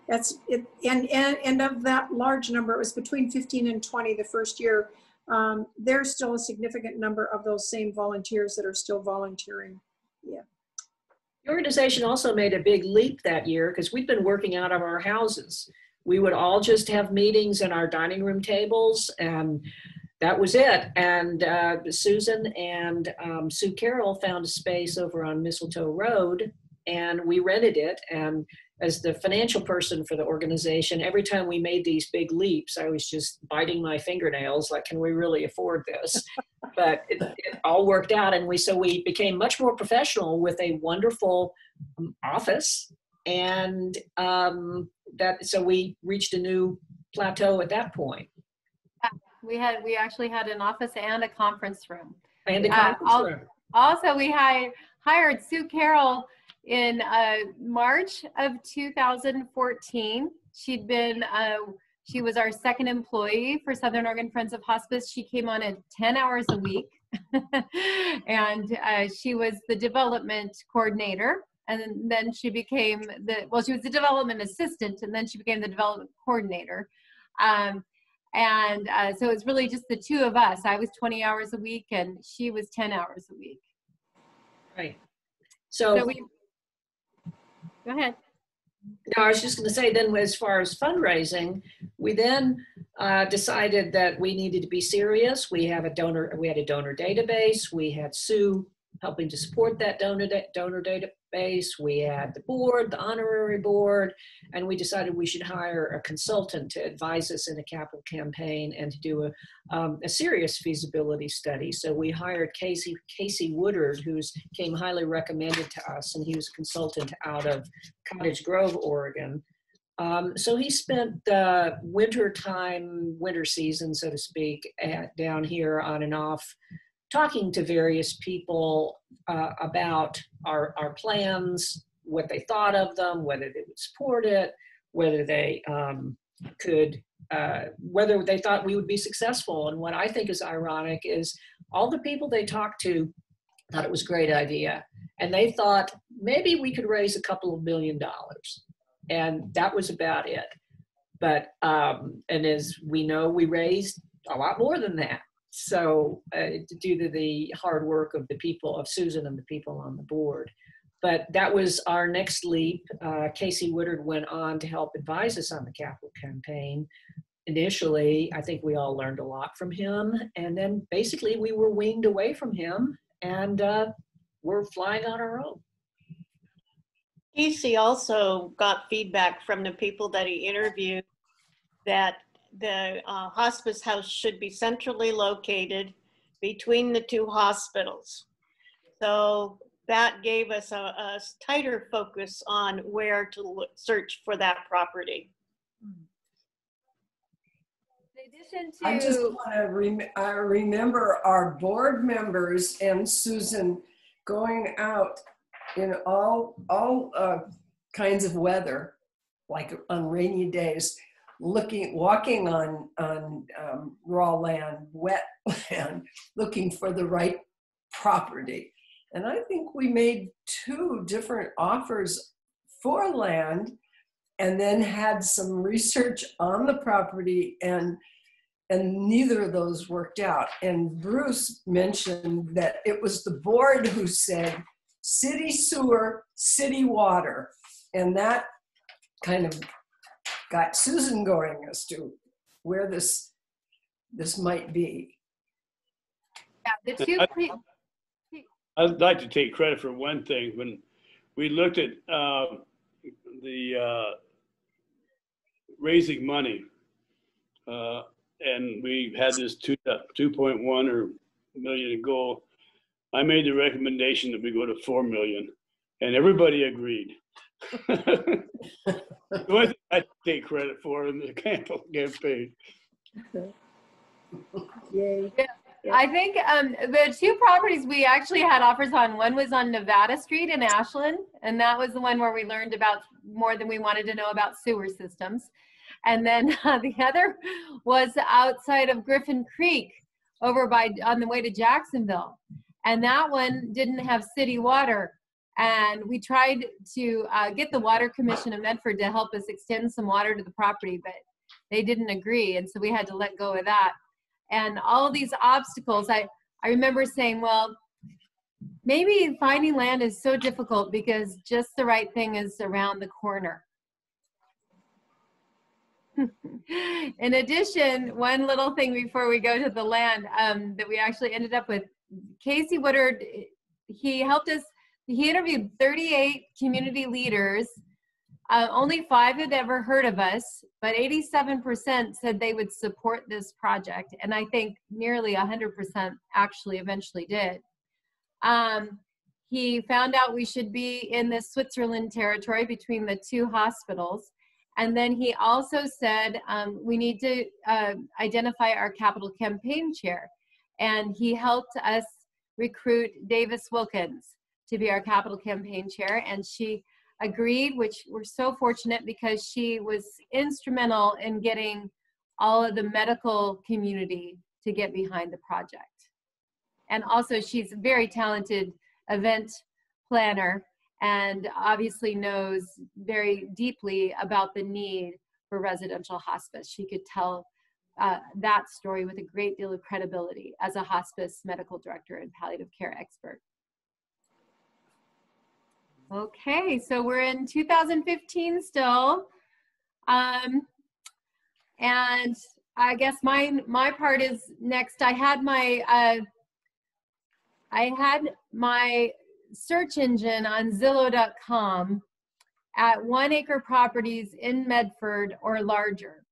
that's it. And of that large number, it was between 15 and 20 the first year. There's still a significant number of those same volunteers that are still volunteering. Yeah. The organization also made a big leap that year because we'd been working out of our houses. We would all just have meetings in our dining room tables, and that was it. And Susan and Sue Carroll found a space over on Mistletoe Road, and we rented it. And as the financial person for the organization, every time we made these big leaps, I was just biting my fingernails, like, can we really afford this? But it all worked out. And so we became much more professional with a wonderful office. And so we reached a new plateau at that point. We actually had an office and a conference room. And a conference room. Also, we hired Sue Carroll in March of 2014. She was our second employee for Southern Oregon Friends of Hospice. She came on at 10 hours a week, and she was the development coordinator. And then she became she was the development assistant, and then she became the development coordinator. So it's really just the two of us. I was 20 hours a week, and she was 10 hours a week. Right. So go ahead. No, I was just going to say then, as far as fundraising, we then decided that we needed to be serious. We had a donor database. We had Sue helping to support that donor database. We had the board, the honorary board, and we decided we should hire a consultant to advise us in a capital campaign and to do a serious feasibility study. So we hired Casey Woodard, who came highly recommended to us, and he was a consultant out of Cottage Grove, Oregon. So he spent the winter season, so to speak, down here on and off, talking to various people about our plans, what they thought of them, whether they would support it, whether they whether they thought we would be successful. And what I think is ironic is all the people they talked to thought it was a great idea. And they thought maybe we could raise a couple of $1 million. And that was about it. But, and as we know, we raised a lot more than that. So due to the hard work of the people, of Susan and the people on the board. But that was our next leap. Casey Woodard went on to help advise us on the capital campaign. Initially, I think we all learned a lot from him. And then basically we were weaned away from him, and we're flying on our own. Casey also got feedback from the people that he interviewed that the hospice house should be centrally located between the two hospitals. So that gave us a tighter focus on where to search for that property. In addition to, I just want to remember our board members and Susan going out in all kinds of weather, like on rainy days, walking on raw land, wet land, looking for the right property. And I think we made 2 different offers for land, and then had some research on the property, and neither of those worked out. And Bruce mentioned that it was the board who said city sewer, city water, and that kind of got Susan going as to where this might be. yeah, the two. I'd like to take credit for one thing. When we looked at the raising money, and we had this 2.1 million goal, I made the recommendation that we go to 4 million, and everybody agreed. The only thing I take credit for in the campaign. Yay. I think the 2 properties we actually had offers on, one was on Nevada Street in Ashland, and that was the one where we learned about more than we wanted to know about sewer systems. And then the other was outside of Griffin Creek, over on the way to Jacksonville. And that one didn't have city water. And we tried to get the Water Commission of Medford to help us extend some water to the property, but they didn't agree. And so we had to let go of that. And all of these obstacles, I remember saying, well, maybe finding land is so difficult because just the right thing is around the corner. In addition, one little thing before we go to the land that we actually ended up with, Casey Woodard, he helped us, he interviewed 38 community leaders. Only 5 had ever heard of us, but 87% said they would support this project. And I think nearly 100% actually eventually did. He found out we should be in the Switzerland territory between the 2 hospitals. And then he also said, we need to identify our capital campaign chair. And he helped us recruit Davis Wilkins to be our capital campaign chair. And she agreed, which we're so fortunate because she was instrumental in getting all of the medical community to get behind the project. And also she's a very talented event planner and obviously knows very deeply about the need for residential hospice. She could tell that story with a great deal of credibility as a hospice medical director and palliative care expert. Okay, so we're in 2015 still. And I guess my part is next. I had my search engine on Zillow.com at 1 acre properties in Medford or larger.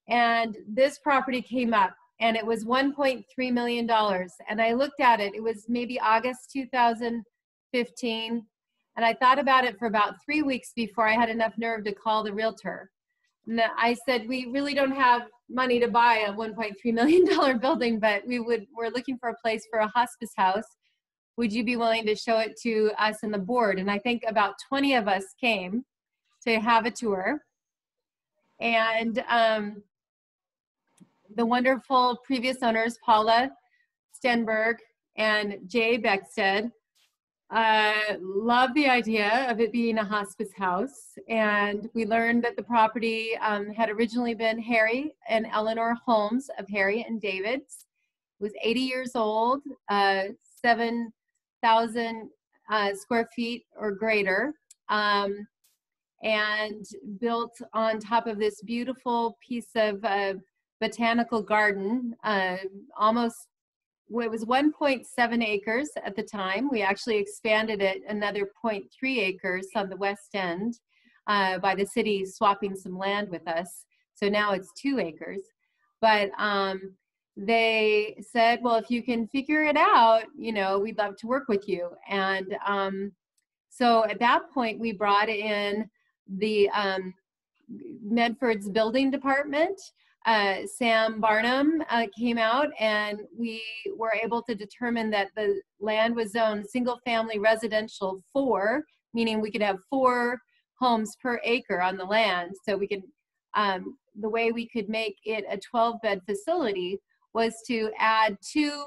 And this property came up and it was $1.3 million. And I looked at it, it was maybe August 2015. And I thought about it for about 3 weeks before I had enough nerve to call the realtor. And I said, we really don't have money to buy a $1.3 million building, but we're looking for a place for a hospice house. Would you be willing to show it to us and the board? And I think about 20 of us came to have a tour. And the wonderful previous owners, Paula Stenberg and Jay Beckstead, loved the idea of it being a hospice house. And we learned that the property had originally been Harry and Eleanor Holmes of Harry and David's. It was 80 years old, 7,000 square feet or greater, and built on top of this beautiful piece of botanical garden, almost, it was 1.7 acres at the time. We actually expanded it another 0.3 acres on the west end by the city swapping some land with us. So now it's 2 acres. But they said, well, if you can figure it out, you know, we'd love to work with you. And so at that point, we brought in the Medford's building department. Sam Barnum came out, and we were able to determine that the land was zoned single family residential 4, meaning we could have 4 homes per acre on the land. So we could, the way we could make it a 12-bed facility was to add 2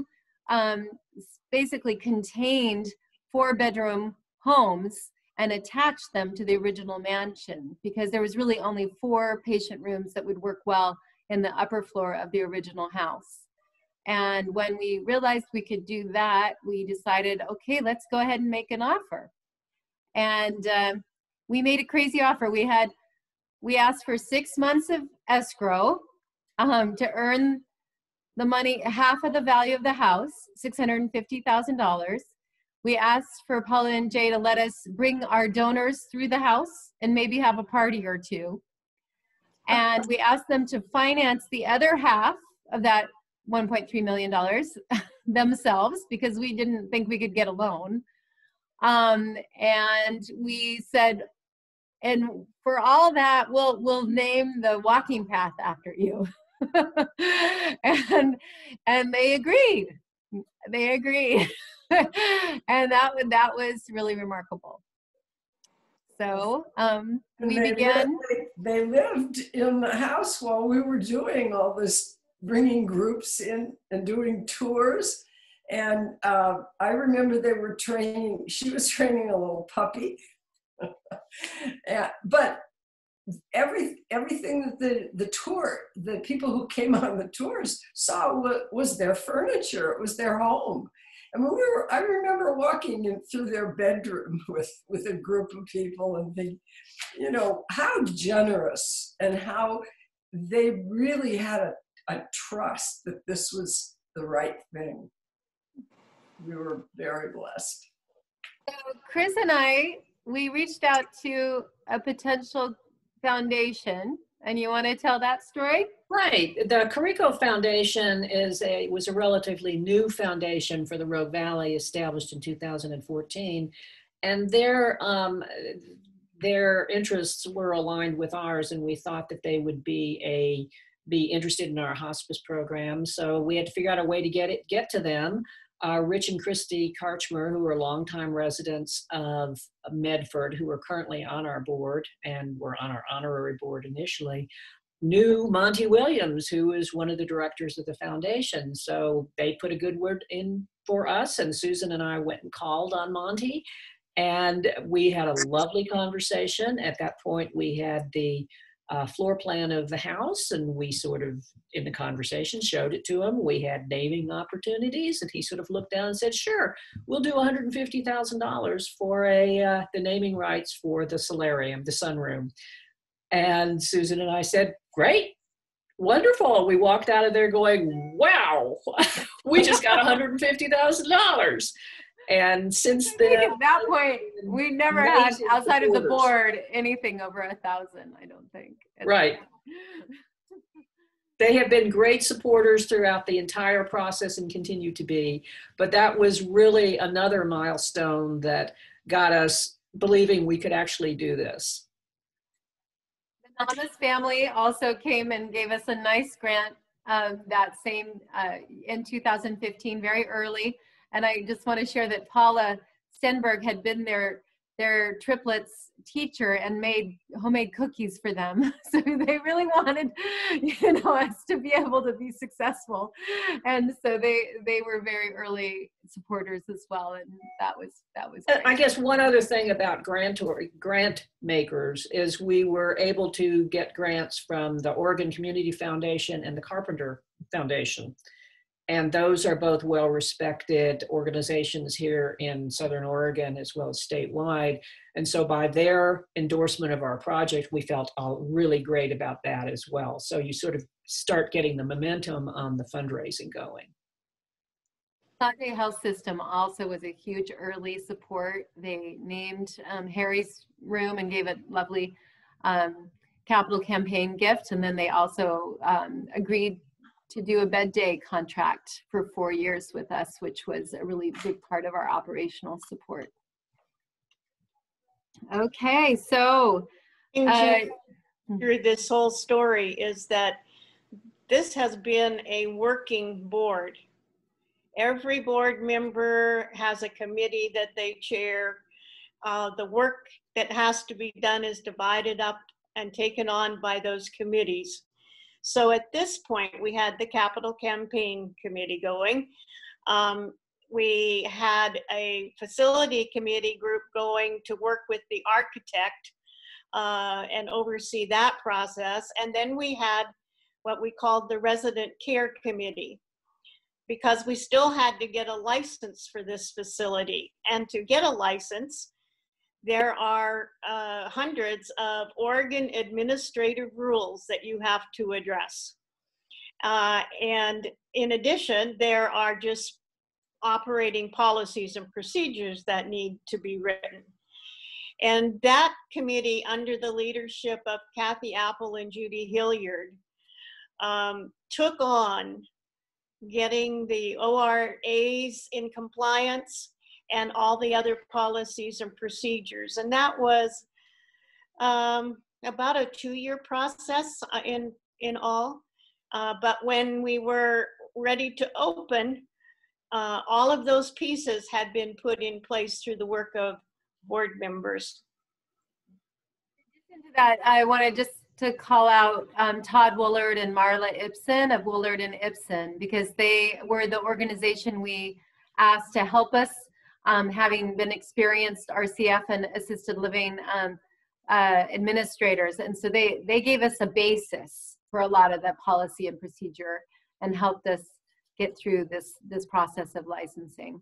basically contained 4-bedroom homes and attach them to the original mansion, because there was really only 4 patient rooms that would work well in the upper floor of the original house. And when we realized we could do that, we decided, okay, let's go ahead and make an offer. And we made a crazy offer. We asked for 6 months of escrow to earn the money, half of the value of the house, $650,000. We asked for Paula and Jay to let us bring our donors through the house and maybe have a party or 2. And we asked them to finance the other half of that $1.3 million themselves, because we didn't think we could get a loan. And we said, and for all that, we'll name the walking path after you. and they agreed. They agreed. And that was really remarkable. So we began. They lived in the house while we were doing all this, bringing groups in and doing tours. And I remember they were training, she was training a little puppy. But everything that the people who came on the tours saw was their furniture, it was their home. And I remember walking in through their bedroom with a group of people and thinking, you know, how generous and how they really had a trust that this was the right thing. We were very blessed. So Chris and we reached out to a potential foundation, and you want to tell that story? Right. The Kariko Foundation was a relatively new foundation for the Rogue Valley, established in 2014. And their interests were aligned with ours, and we thought that they would be interested in our hospice program. So we had to figure out a way to get to them. Rich and Christy Karchmer, who are longtime residents of Medford, who are currently on our board and were on our honorary board initially, knew Monty Williams, who is one of the directors of the foundation. So they put a good word in for us, and Susan and I went and called on Monty, and we had a lovely conversation. At that point, we had the floor plan of the house, and we sort of, in the conversation, showed it to him. We had naming opportunities, and he sort of looked down and said, sure, we'll do $150,000 for the naming rights for the solarium, the sunroom. And Susan and I said, great, wonderful. We walked out of there going, wow, we just got $150,000. And since then, at that point, we never had, outside of the board, anything over 1,000, I don't think. Right. They have been great supporters throughout the entire process and continue to be. But that was really another milestone that got us believing we could actually do this. The Thomas family also came and gave us a nice grant that same in 2015, very early. And I just want to share that Paula Stenberg had been their triplets teacher and made homemade cookies for them. So they really wanted, us to be able to be successful. And so they were very early supporters as well. And that was great. I guess one other thing about grant makers is we were able to get grants from the Oregon Community Foundation and the Carpenter Foundation. And those are both well-respected organizations here in Southern Oregon as well as statewide. And so by their endorsement of our project, we felt really great about that as well. So you sort of start getting the momentum on the fundraising going. Sunday Health System also was a huge early support. They named Harry's room and gave a lovely capital campaign gift. And then they also agreed to do a bed day contract for 4 years with us, which was a really big part of our operational support. Okay, so through this whole story is that this has been a working board. Every board member has a committee that they chair. The work that has to be done is divided up and taken on by those committees. So at this point, we had the capital campaign committee going. We had a facility committee group going to work with the architect and oversee that process. And then we had what we called the resident care committee, because we still had to get a license for this facility. And to get a license, there are hundreds of Oregon administrative rules that you have to address. And in addition, there are just operating policies and procedures that need to be written. And that committee, under the leadership of Kathy Apple and Judy Hilliard, took on getting the ORAs in compliance and all the other policies and procedures. And that was about a 2-year process in all. But when we were ready to open, all of those pieces had been put in place through the work of board members. In addition to that, I wanted just to call out Todd Woolard and Marla Ibsen of Woolard and Ibsen, because they were the organization we asked to help us, having been experienced RCF and assisted living administrators. And so they gave us a basis for a lot of the policy and procedure and helped us get through this process of licensing.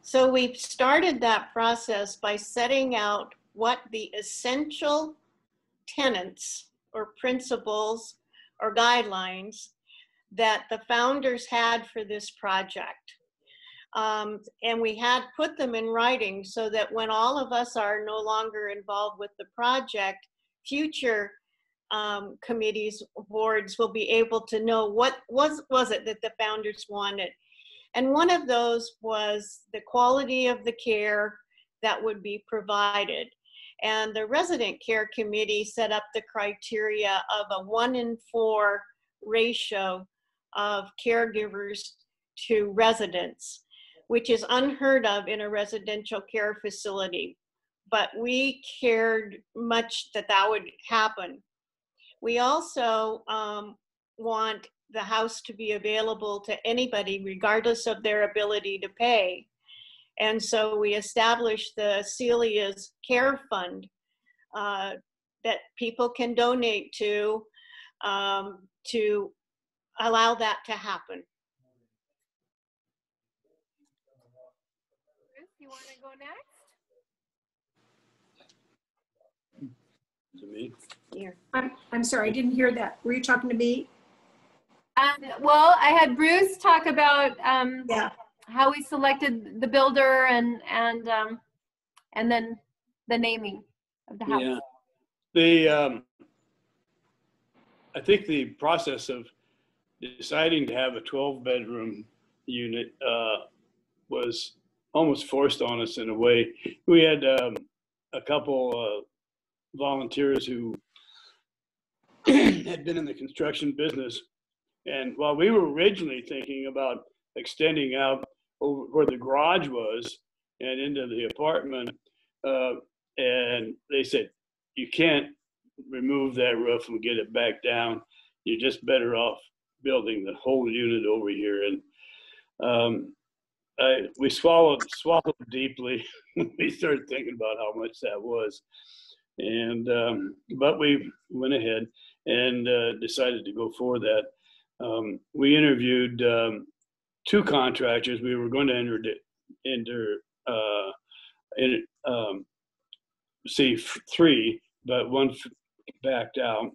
So we've started that process by setting out what the essential tenets or principles or guidelines that the founders had for this project. And we had put them in writing so that when all of us are no longer involved with the project, future committees, boards will be able to know what was it that the founders wanted. And one of those was the quality of the care that would be provided. And the resident care committee set up the criteria of a 1-in-4 ratio of caregivers to residents, which is unheard of in a residential care facility. But we cared much that that would happen. We also want the house to be available to anybody regardless of their ability to pay. And so we established the Celia's Care Fund that people can donate to allow that to happen. Chris, you want to go next? To me. Here. I'm sorry, I didn't hear that. Were you talking to me? Well, I had Bruce talk about Yeah. how we selected the builder and then the naming of the house. Yeah. The I think the process of deciding to have a 12-bedroom unit was almost forced on us in a way. We had a couple volunteers who had been in the construction business, and while we were originally thinking about extending out over where the garage was and into the apartment, and they said, you can't remove that roof and get it back down. You're just better off building the whole unit over here. And we swallowed deeply when we started thinking about how much that was. And but we went ahead and decided to go for that. We interviewed 2 contractors. We were going to see 3, but one backed out,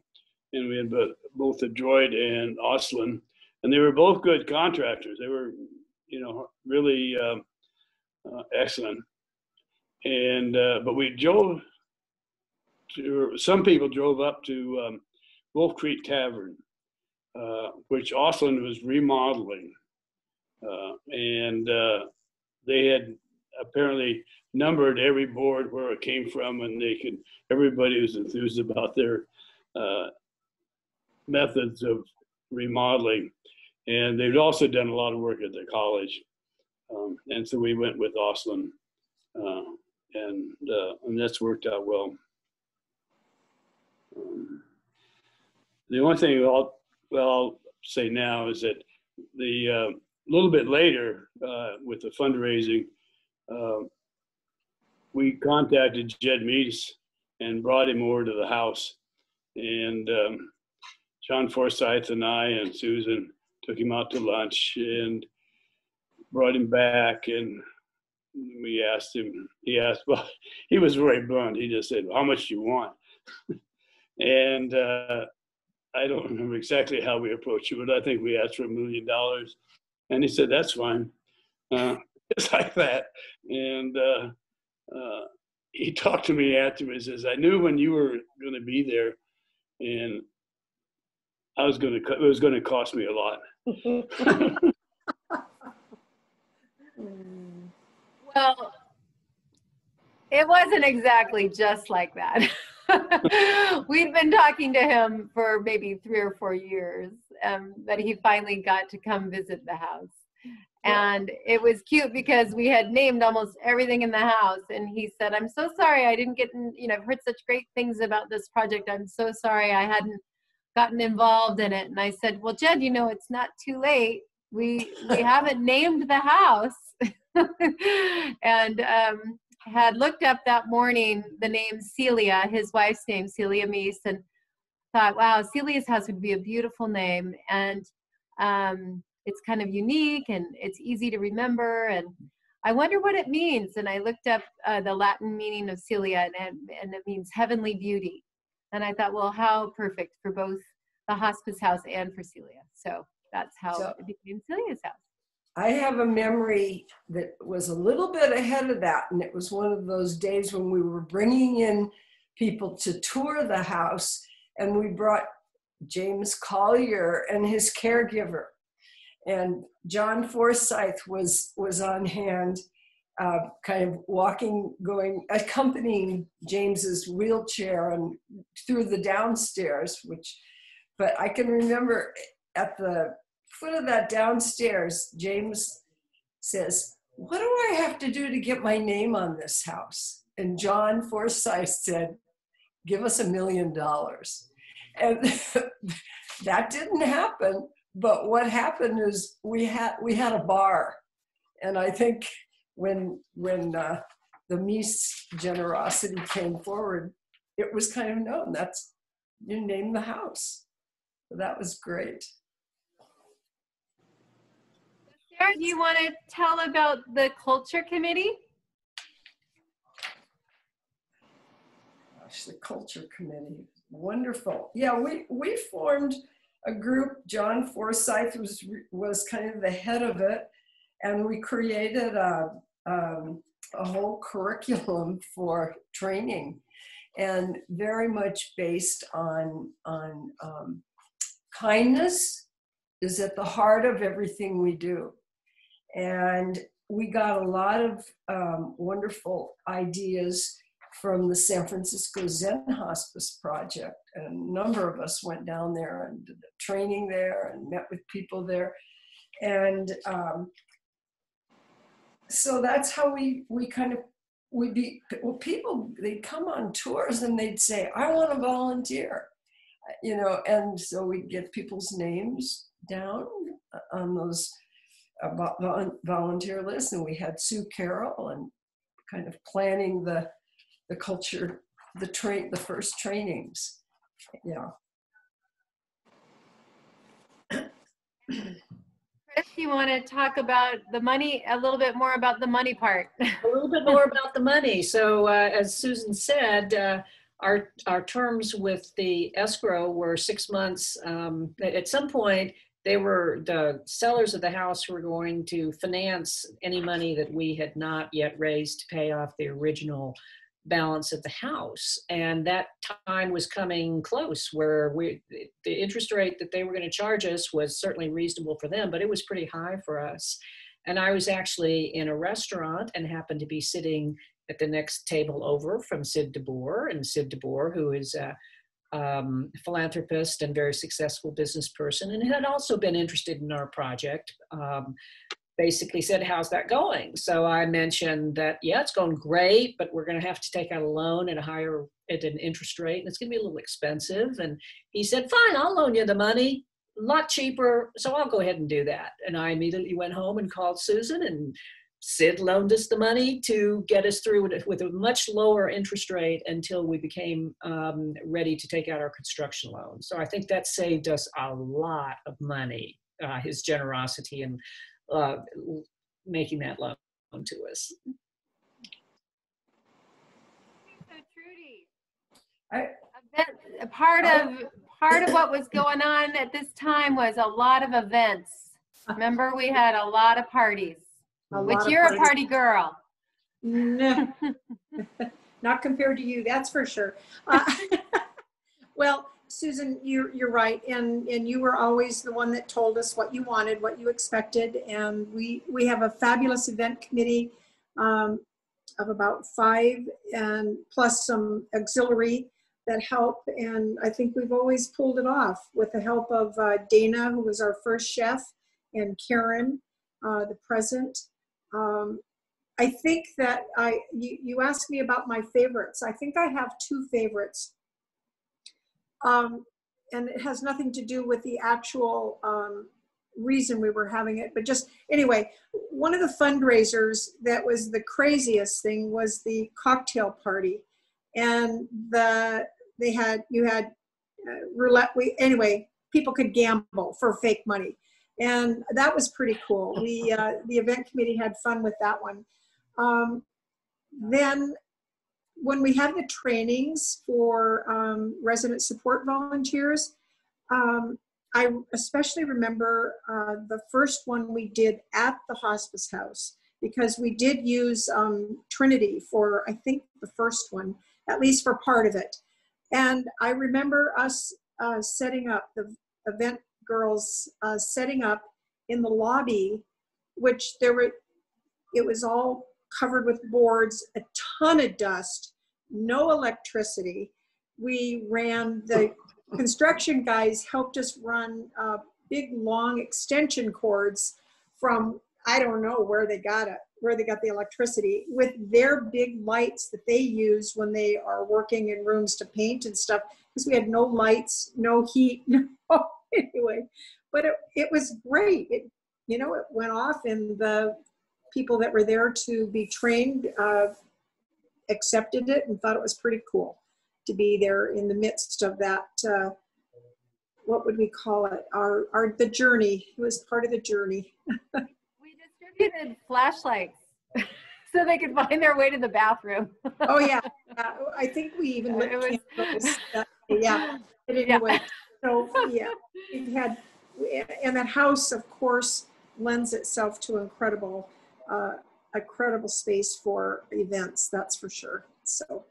and we had both Adroit and Oslin, and they were both good contractors. They were, really excellent. And but some people drove up to Wolf Creek Tavern, which Oslin was remodeling, and they had apparently numbered every board where it came from, and everybody was enthused about their methods of remodeling. And they'd also done a lot of work at the college. And so we went with Oslin, and that's worked out well. The only thing I'll say now is that the little bit later with the fundraising, we contacted Jed Meese and brought him over to the house. And John Forsyth and I and Susan took him out to lunch and brought him back. And we asked him, well, he was very blunt. He just said, how much do you want? And I don't remember exactly how we approached it, but I think we asked for $1 million. And he said, that's fine. Just like that. And he talked to me afterwards. He says, I knew when you were going to be there, and it was going to cost me a lot. Well, it wasn't exactly just like that. We'd been talking to him for maybe 3 or 4 years, but he finally got to come visit the house. And it was cute because we had named almost everything in the house. And he said, I'm so sorry I didn't get, I've heard such great things about this project. I'm so sorry I hadn't gotten involved in it. And I said, well, Jed, it's not too late. We haven't named the house. And had looked up that morning the name Celia, his wife's name, Celia Meese, and thought, wow, Celia's house would be a beautiful name. And it's kind of unique and it's easy to remember. And I wonder what it means. And I looked up the Latin meaning of Celia, and it means heavenly beauty. And I thought, well, how perfect for both the hospice house and for Celia. So that's how it became Celia's house. I have a memory that was a little bit ahead of that. And it was one of those days when we were bringing in people to tour the house, and we brought James Collier and his caregiver. And John Forsyth was on hand. kind of accompanying James's wheelchair and through the downstairs, but I can remember at the foot of that downstairs, James says, "What do I have to do to get my name on this house?" And John Forsyth said, "Give us $1 million." And that didn't happen. But what happened is we had a bar. And I think when the Mies generosity came forward, it was kind of known, you name the house. So that was great. Sarah, do you want to tell about the culture committee? Gosh, the culture committee, wonderful. Yeah, we formed a group. John Forsyth was kind of the head of it, and we created a whole curriculum for training, and very much based on kindness is at the heart of everything we do. And we got a lot of wonderful ideas from the San Francisco Zen Hospice Project. And a number of us went down there and did the training there and met with people there. And so that's how people, they'd come on tours and they'd say, "I want to volunteer," and so we'd get people's names down on those volunteer lists. And we had Sue Carroll and kind of planning the culture, the first trainings. Yeah. Chris, you want to talk about the money, a little bit more about the money part? A little bit more about the money. So as Susan said, our terms with the escrow were 6 months. At some point, the sellers of the house were going to finance any money that we had not yet raised to pay off the original balance of the house. And that time was coming close, where the interest rate that they were going to charge us was certainly reasonable for them, but it was pretty high for us. And I was actually in a restaurant and happened to be sitting at the next table over from Sid DeBoer, and Sid DeBoer, who is a philanthropist and very successful business person, and had also been interested in our project, basically said, "How's that going?" So I mentioned that, yeah, it's going great, but we're going to have to take out a loan at an interest rate, and it's going to be a little expensive. And he said, "Fine, I'll loan you the money, a lot cheaper, so I'll go ahead and do that." And I immediately went home and called Susan, and Sid loaned us the money to get us through with a much lower interest rate until we became ready to take out our construction loan. So I think that saved us a lot of money, his generosity and making that loan to us. So Trudy, part of what was going on at this time was a lot of events. Remember, we had a lot of parties. Which you're a party girl. No, not compared to you, that's for sure. Well, Susan, you're right, and you were always the one that told us what you wanted, what you expected, and we have a fabulous event committee of about 5, and plus some auxiliary that help, and I think we've always pulled it off with the help of Dana, who was our first chef, and Karen, the present. I think that you asked me about my favorites. I think I have 2 favorites. And it has nothing to do with the actual reason we were having it, but just anyway, one of the fundraisers that was the craziest thing was the cocktail party, and you had roulette. Anyway, people could gamble for fake money. And that was pretty cool. The event committee had fun with that one. Then when we had the trainings for resident support volunteers, I especially remember the first one we did at the hospice house, because we did use Trinity for, I think, the first one, at least for part of it. And I remember us setting up, the event girls setting up in the lobby, which it was all covered with boards, a ton of dust, no electricity. We ran, the construction guys helped us run big, long extension cords from, I don't know where they got it, where they got the electricity, with their big lights that they use when they are working in rooms to paint and stuff, because we had no lights, no heat, no, anyway. But it was great. It went off, and the people that were there to be trained accepted it and thought it was pretty cool to be there in the midst of that, what would we call it? The journey. It was part of the journey. We distributed flashlights so they could find their way to the bathroom. Oh yeah. I think we even lit candles. Yeah. But anyway, so yeah, we had, and that house, of course, lends itself to incredible space for events. That's for sure. So.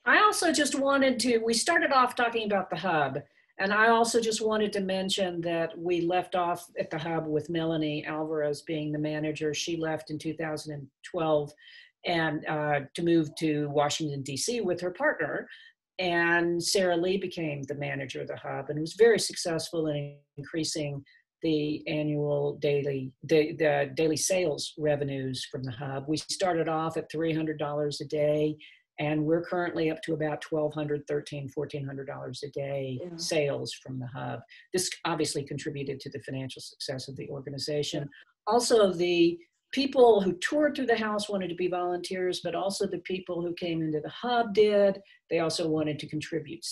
I also just wanted to, we started off talking about the hub, and I also just wanted to mention that we left off at the hub with Melanie Alvarez being the manager. She left in 2012 and to move to Washington, D.C. with her partner. And Sarah Lee became the manager of the hub and was very successful in increasing the annual daily sales revenues from the hub. We started off at $300 a day, and we're currently up to about $1,200, $1,300, $1,400 a day sales from the hub. This obviously contributed to the financial success of the organization. Also, the people who toured through the house wanted to be volunteers, but also the people who came into the hub did. They also wanted to contribute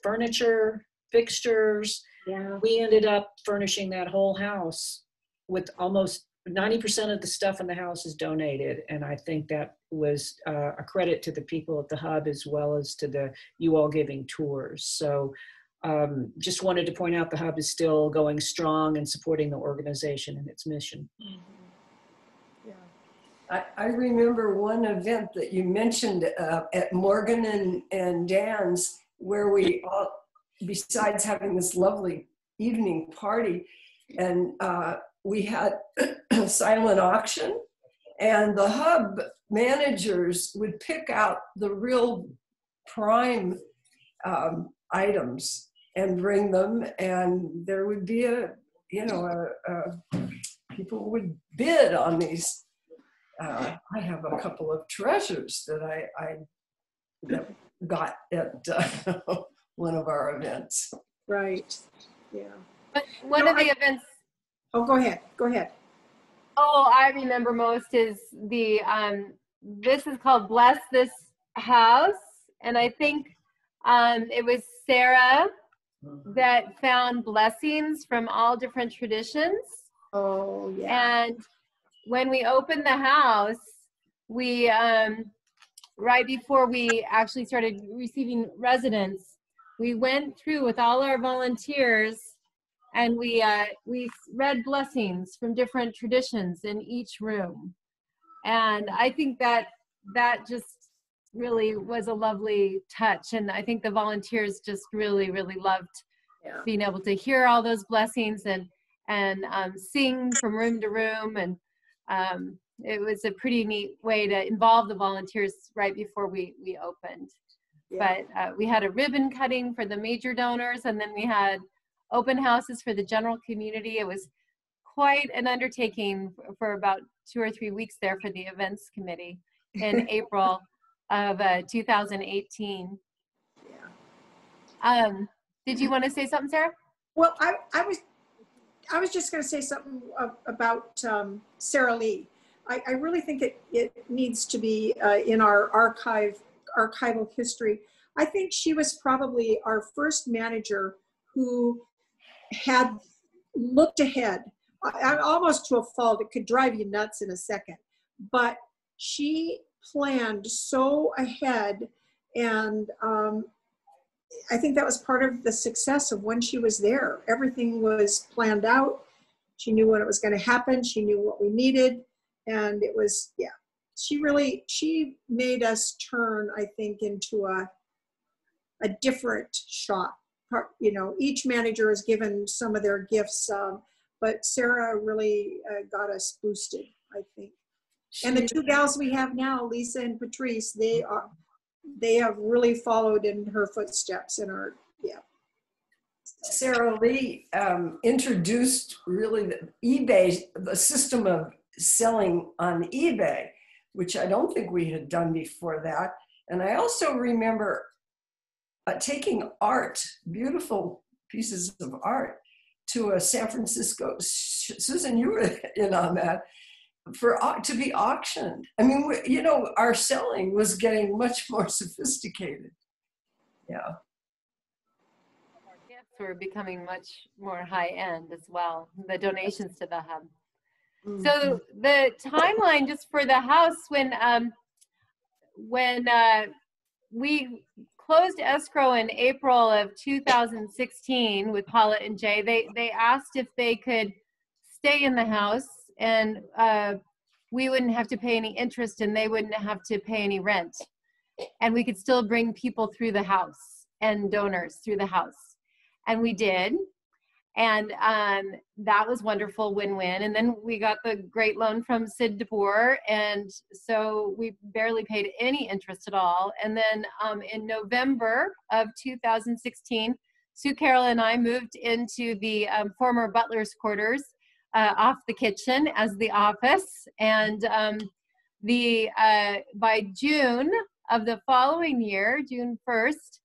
furniture, fixtures. Yeah. We ended up furnishing that whole house with almost 90% of the stuff in the house is donated. And I think that was a credit to the people at the hub as well as to you all giving tours. So just wanted to point out the hub is still going strong and supporting the organization and its mission. Yeah. I remember one event that you mentioned at Morgan and Dan's, where we all, besides having this lovely evening party, and we had a silent auction, and the hub managers would pick out the real prime items and bring them, and there would be people would bid on these. I have a couple of treasures that I got at one of our events. Right. Yeah. But one of the events. Oh, go ahead. Go ahead. Oh, I remember most is the, this is called Bless This House. And I think it was Sarah that found blessings from all different traditions. Oh, yeah. And when we opened the house, we, right before we actually started receiving residents, we went through with all our volunteers, and we read blessings from different traditions in each room. And I think that just really was a lovely touch. And I think the volunteers just really, really loved being able to hear all those blessings and sing from room to room. And it was a pretty neat way to involve the volunteers right before we opened. Yeah. But we had a ribbon cutting for the major donors, and then we had open houses for the general community. It was quite an undertaking for about 2 or 3 weeks there for the events committee in April of 2018. Yeah. Did you want to say something, Sarah? Well, I was just going to say something about Sarah Lee. I really think it needs to be in our archival history. I think she was probably our first manager who had looked ahead, almost to a fault. It could drive you nuts in a second, but she planned so ahead, and I think that was part of the success of when she was there. Everything was planned out. She knew when it was going to happen. She knew what we needed, and it was, yeah. She made us turn, I think, into a different shop. You know, each manager is given some of their gifts, but Sarah really got us boosted, I think. And the two gals we have now, Lisa and Patrice, they have really followed in her footsteps and are, yeah. Sarah Lee introduced really the eBay, the system of selling on eBay, which I don't think we had done before that. And I also remember taking art, beautiful pieces of art, to a San Francisco, Susan, you were in on that, to be auctioned. I mean, you know, our selling was getting much more sophisticated. Yeah. Gifts were becoming much more high end as well, the donations to the hub. Mm-hmm. So the timeline just for the house, when we closed escrow in April of 2016 with Paula and Jay, they asked if they could stay in the house and we wouldn't have to pay any interest and they wouldn't have to pay any rent. And we could still bring people through the house and donors through the house. And we did. And that was wonderful, win-win. And then we got the great loan from Sid DeBoer. And so we barely paid any interest at all. And then in November of 2016, Sue, Carroll, and I moved into the former butler's quarters off the kitchen as the office. And by June of the following year, June 1st,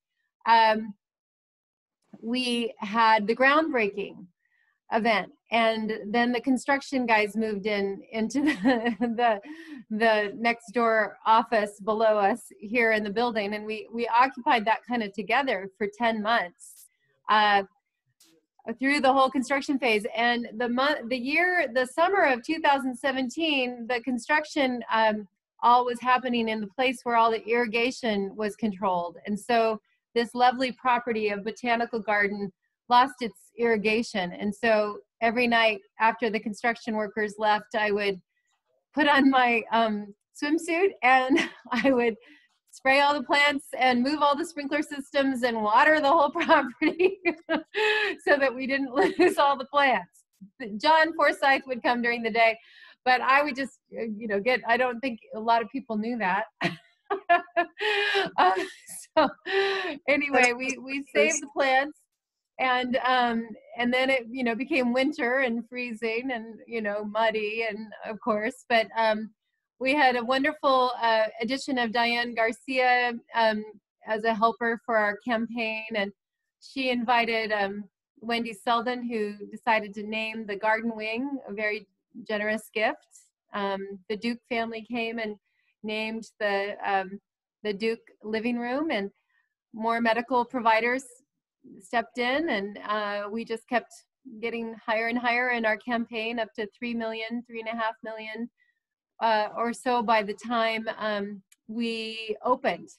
we had the groundbreaking event, and then the construction guys moved into the next door office below us here in the building, and we occupied that kind of together for 10 months through the whole construction phase. And the summer of 2017, the construction all was happening in the place where all the irrigation was controlled, and so this lovely property of botanical garden lost its irrigation. And so every night after the construction workers left, I would put on my swimsuit and I would spray all the plants and move all the sprinkler systems and water the whole property so that we didn't lose all the plants. John Forsyth would come during the day, but I would just, I don't think a lot of people knew that. So anyway, we saved the plants, and then it became winter and freezing and muddy, and of course, but we had a wonderful addition of Diane Garcia as a helper for our campaign, and she invited Wendy Selden, who decided to name the garden wing, a very generous gift. The Duke family came and named the Duke living room, and more medical providers stepped in, and we just kept getting higher and higher in our campaign, up to 3 million, 3.5 million or so by the time we opened.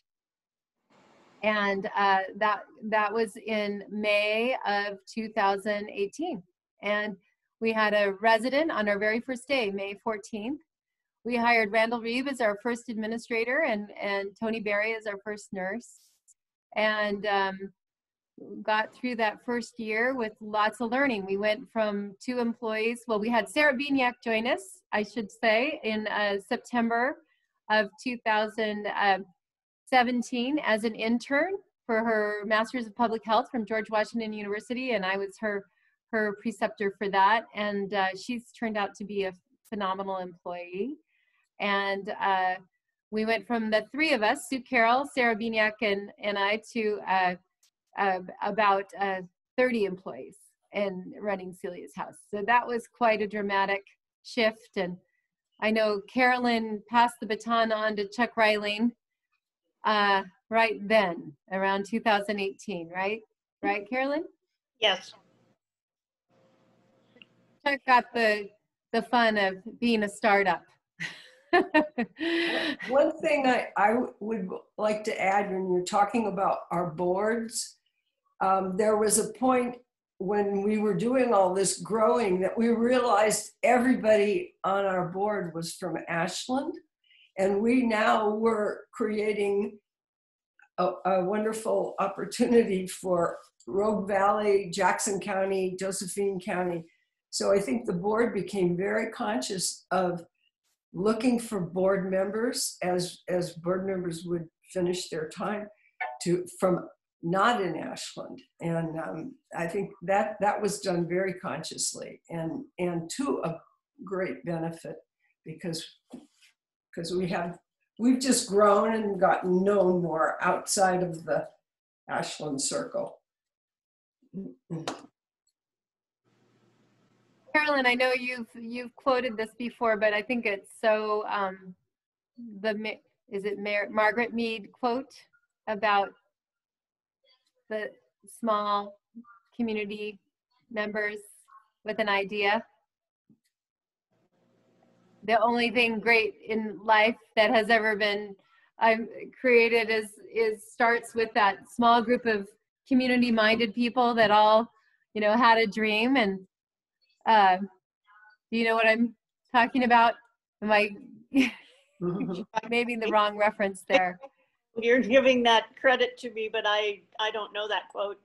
And that was in May of 2018. And we had a resident on our very first day, May 14th. We hired Randall Reeve as our first administrator and Tony Berry as our first nurse. And got through that first year with lots of learning. We went from 2 employees. Well, we had Sarah Biniak join us, I should say, in September of 2017 as an intern for her Master's of Public Health from George Washington University. And I was her preceptor for that. And she's turned out to be a phenomenal employee. And we went from the 3 of us, Sue Carroll, Sarah Biniak, and I, to about 30 employees and running Celia's house. So that was quite a dramatic shift. And I know Carolyn passed the baton on to Chuck Reiling right then, around 2018, right? Right, Carolyn? Yes. Chuck got the fun of being a startup. One thing I would like to add when you're talking about our boards, there was a point when we were doing all this growing that we realized everybody on our board was from Ashland, and we now were creating a wonderful opportunity for Rogue Valley, Jackson County, Josephine County. So I think the board became very conscious of looking for board members as board members would finish their time from not in Ashland. And I think that was done very consciously and to a great benefit because we've just grown and gotten known more outside of the Ashland circle. Carolyn, I know you've quoted this before, but I think it's so Margaret Mead quote about the small community members with an idea. The only thing great in life that has ever been created starts with that small group of community-minded people that all, had a dream. And do you know what I'm talking about? Am I maybe the wrong reference there? You're giving that credit to me, but I don't know that quote.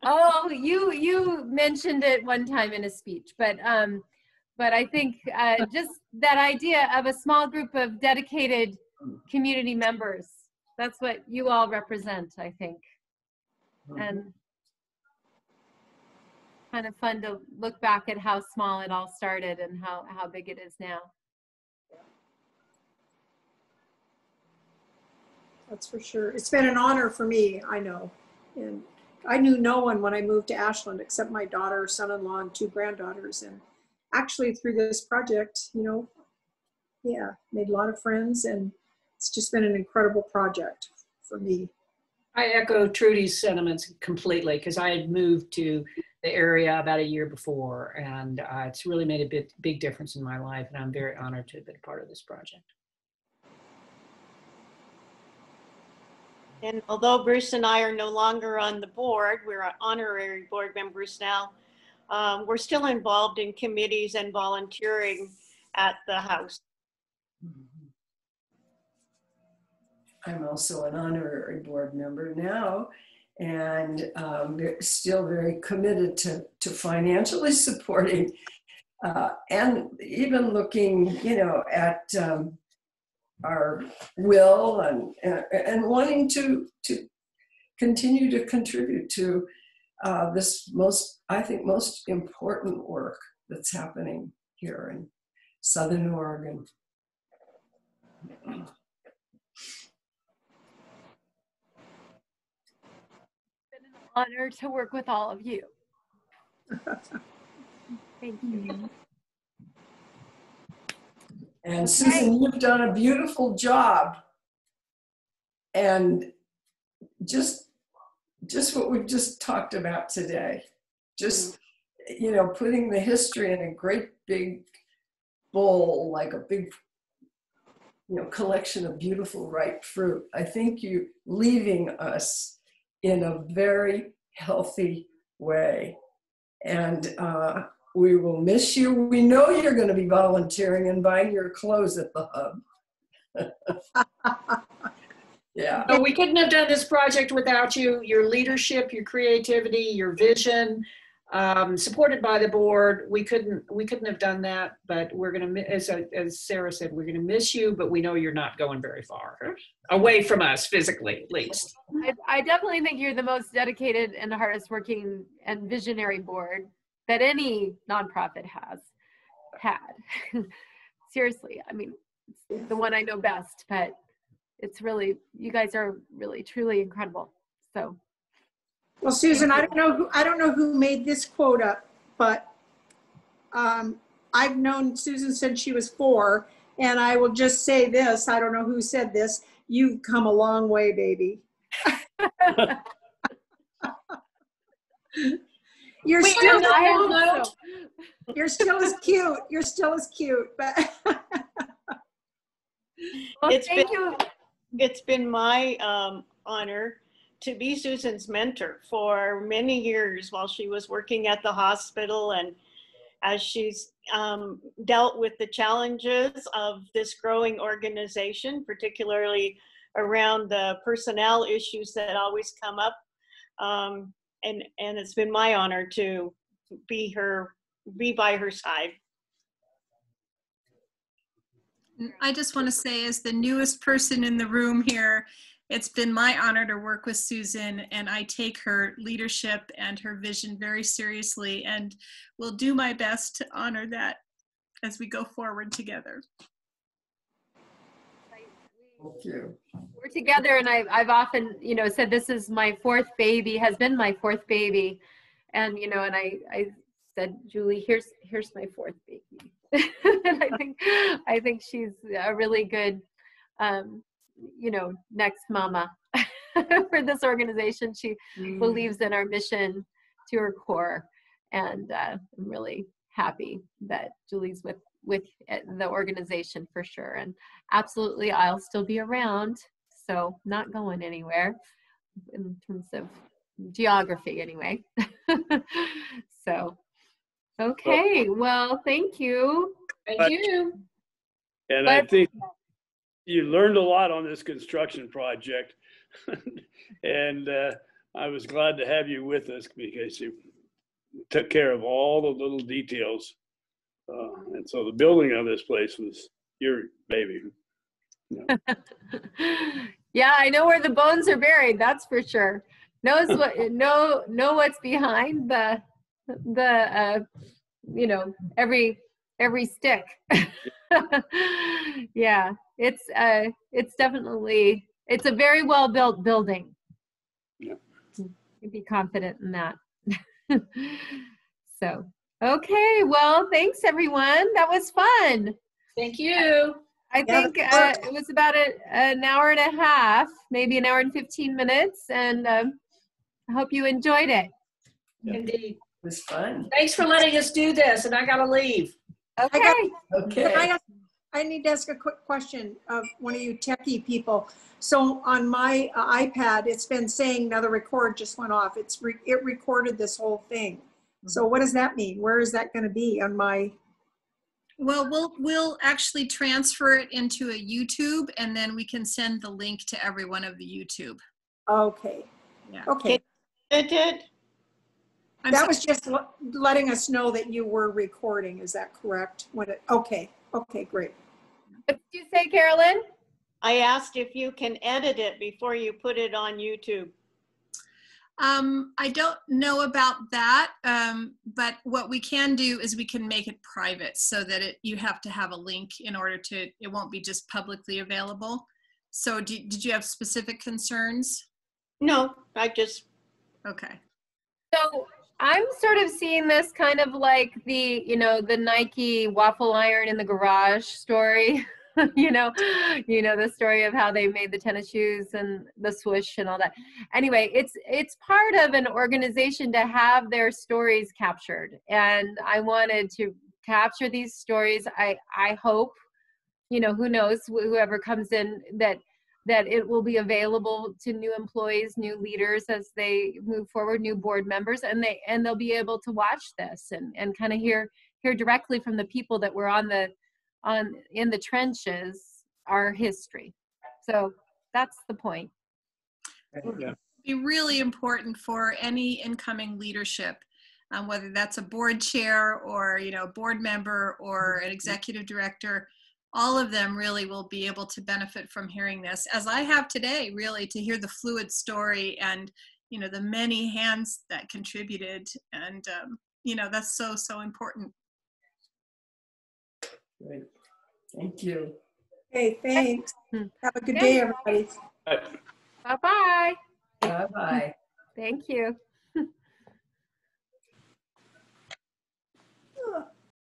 Oh, you mentioned it one time in a speech, but I think just that idea of a small group of dedicated community members, that's what you all represent, I think. And kind of fun to look back at how small it all started and how big it is now. That's for sure. It's been an honor for me, I know. And I knew no one when I moved to Ashland except my daughter, son-in-law, and 2 granddaughters. And actually through this project, made a lot of friends, and it's just been an incredible project for me. I echo Trudy's sentiments completely because I had moved to the area about a year before, and it's really made a big difference in my life, and I'm very honored to have been a part of this project. And although Bruce and I are no longer on the board, we're honorary board members now, we're still involved in committees and volunteering at the house. I'm also an honorary board member now, and still very committed to financially supporting and even looking, at our will and wanting to continue to contribute to this most important work that's happening here in Southern Oregon. Honor to work with all of you. Thank you. And Susan, you've done a beautiful job. And just what we've just talked about today, just, putting the history in a great big bowl, like a big, collection of beautiful ripe fruit. I think you leaving us in a very healthy way. And we will miss you. We know you're going to be volunteering and buying your clothes at the hub. Yeah. No, we couldn't have done this project without you, your leadership, your creativity, your vision, supported by the board. We couldn't have done that, but we're going to, as Sarah said, we're going to miss you, but we know you're not going very far away from us physically, at least. I definitely think you're the most dedicated and hardest working and visionary board that any nonprofit has had. Seriously, I mean, it's the one I know best, but it's really, you guys are really, truly incredible. So. Well, Susan, I don't know who made this quote up, but I've known Susan since she was 4, and I will just say this, I don't know who said this, you've come a long way, baby. You're still as cute. You're still as cute, but well, it's been my honor to be Susan's mentor for many years while she was working at the hospital, and as she's dealt with the challenges of this growing organization, particularly around the personnel issues that always come up. And it's been my honor to be by her side. I just want to say, as the newest person in the room here, it's been my honor to work with Susan, and I take her leadership and her vision very seriously, and will do my best to honor that as we go forward together. Thank you. We're together, and I've often, you know, said this is my fourth baby, has been my fourth baby, and you know, and I said, Julie, here's my fourth baby, and I think she's a really good, you know, next mama for this organization. She believes in our mission to her core, and I'm really happy that Julie's with the organization for sure. And absolutely, I'll still be around, so not going anywhere in terms of geography anyway. So, okay, well, thank you. Thank you. And I think you learned a lot on this construction project. And I was glad to have you with us because you took care of all the little details. And so the building of this place was your baby. Yeah. Yeah, I know where the bones are buried, that's for sure. Know what's behind the you know, every stick. Yeah, it's definitely, it's a very well built building. Yeah. You'd be confident in that. So, okay, well, thanks everyone. That was fun. Thank you. I think it was about an hour and a half, maybe an hour and 15 minutes, and I hope you enjoyed it. Indeed. It was fun. Thanks for letting us do this, and I gotta leave. Okay. Okay. I need to ask a quick question of one of you techie people. So on my iPad, it's been saying now the record just went off. It recorded this whole thing. So what does that mean? Where is that going to be on my? Well, we'll actually transfer it into a YouTube, and then we can send the link to everyone of the YouTube. Okay. Yeah. Okay. It did. That was just letting us know that you were recording. Is that correct? Okay. Okay, great. What did you say, Carolyn? I asked if you can edit it before you put it on YouTube. I don't know about that, but what we can do is we can make it private so that you have to have a link in order to, it won't be just publicly available. So did you have specific concerns? No, I just. Okay. So I'm sort of seeing this kind of like the, you know, the Nike waffle iron in the garage story. you know the story of how they made the tennis shoes and the swoosh and all that. Anyway, it's part of an organization to have their stories captured, and I wanted to capture these stories. I hope, you know, who knows, whoever comes in, that it will be available to new employees, new leaders as they move forward, new board members, and they'll be able to watch this and kind of hear directly from the people that were in the trenches, our history. So that's the point. Yeah. It'd be really important for any incoming leadership, whether that's a board chair or, you know, board member or an executive director. All of them really will be able to benefit from hearing this, as I have today, really, to hear the fluid story and, you know, the many hands that contributed. And, you know, that's so important. Great. Thank you. Okay, thanks. Have a good day, everybody. Bye-bye. Bye-bye. Thank you.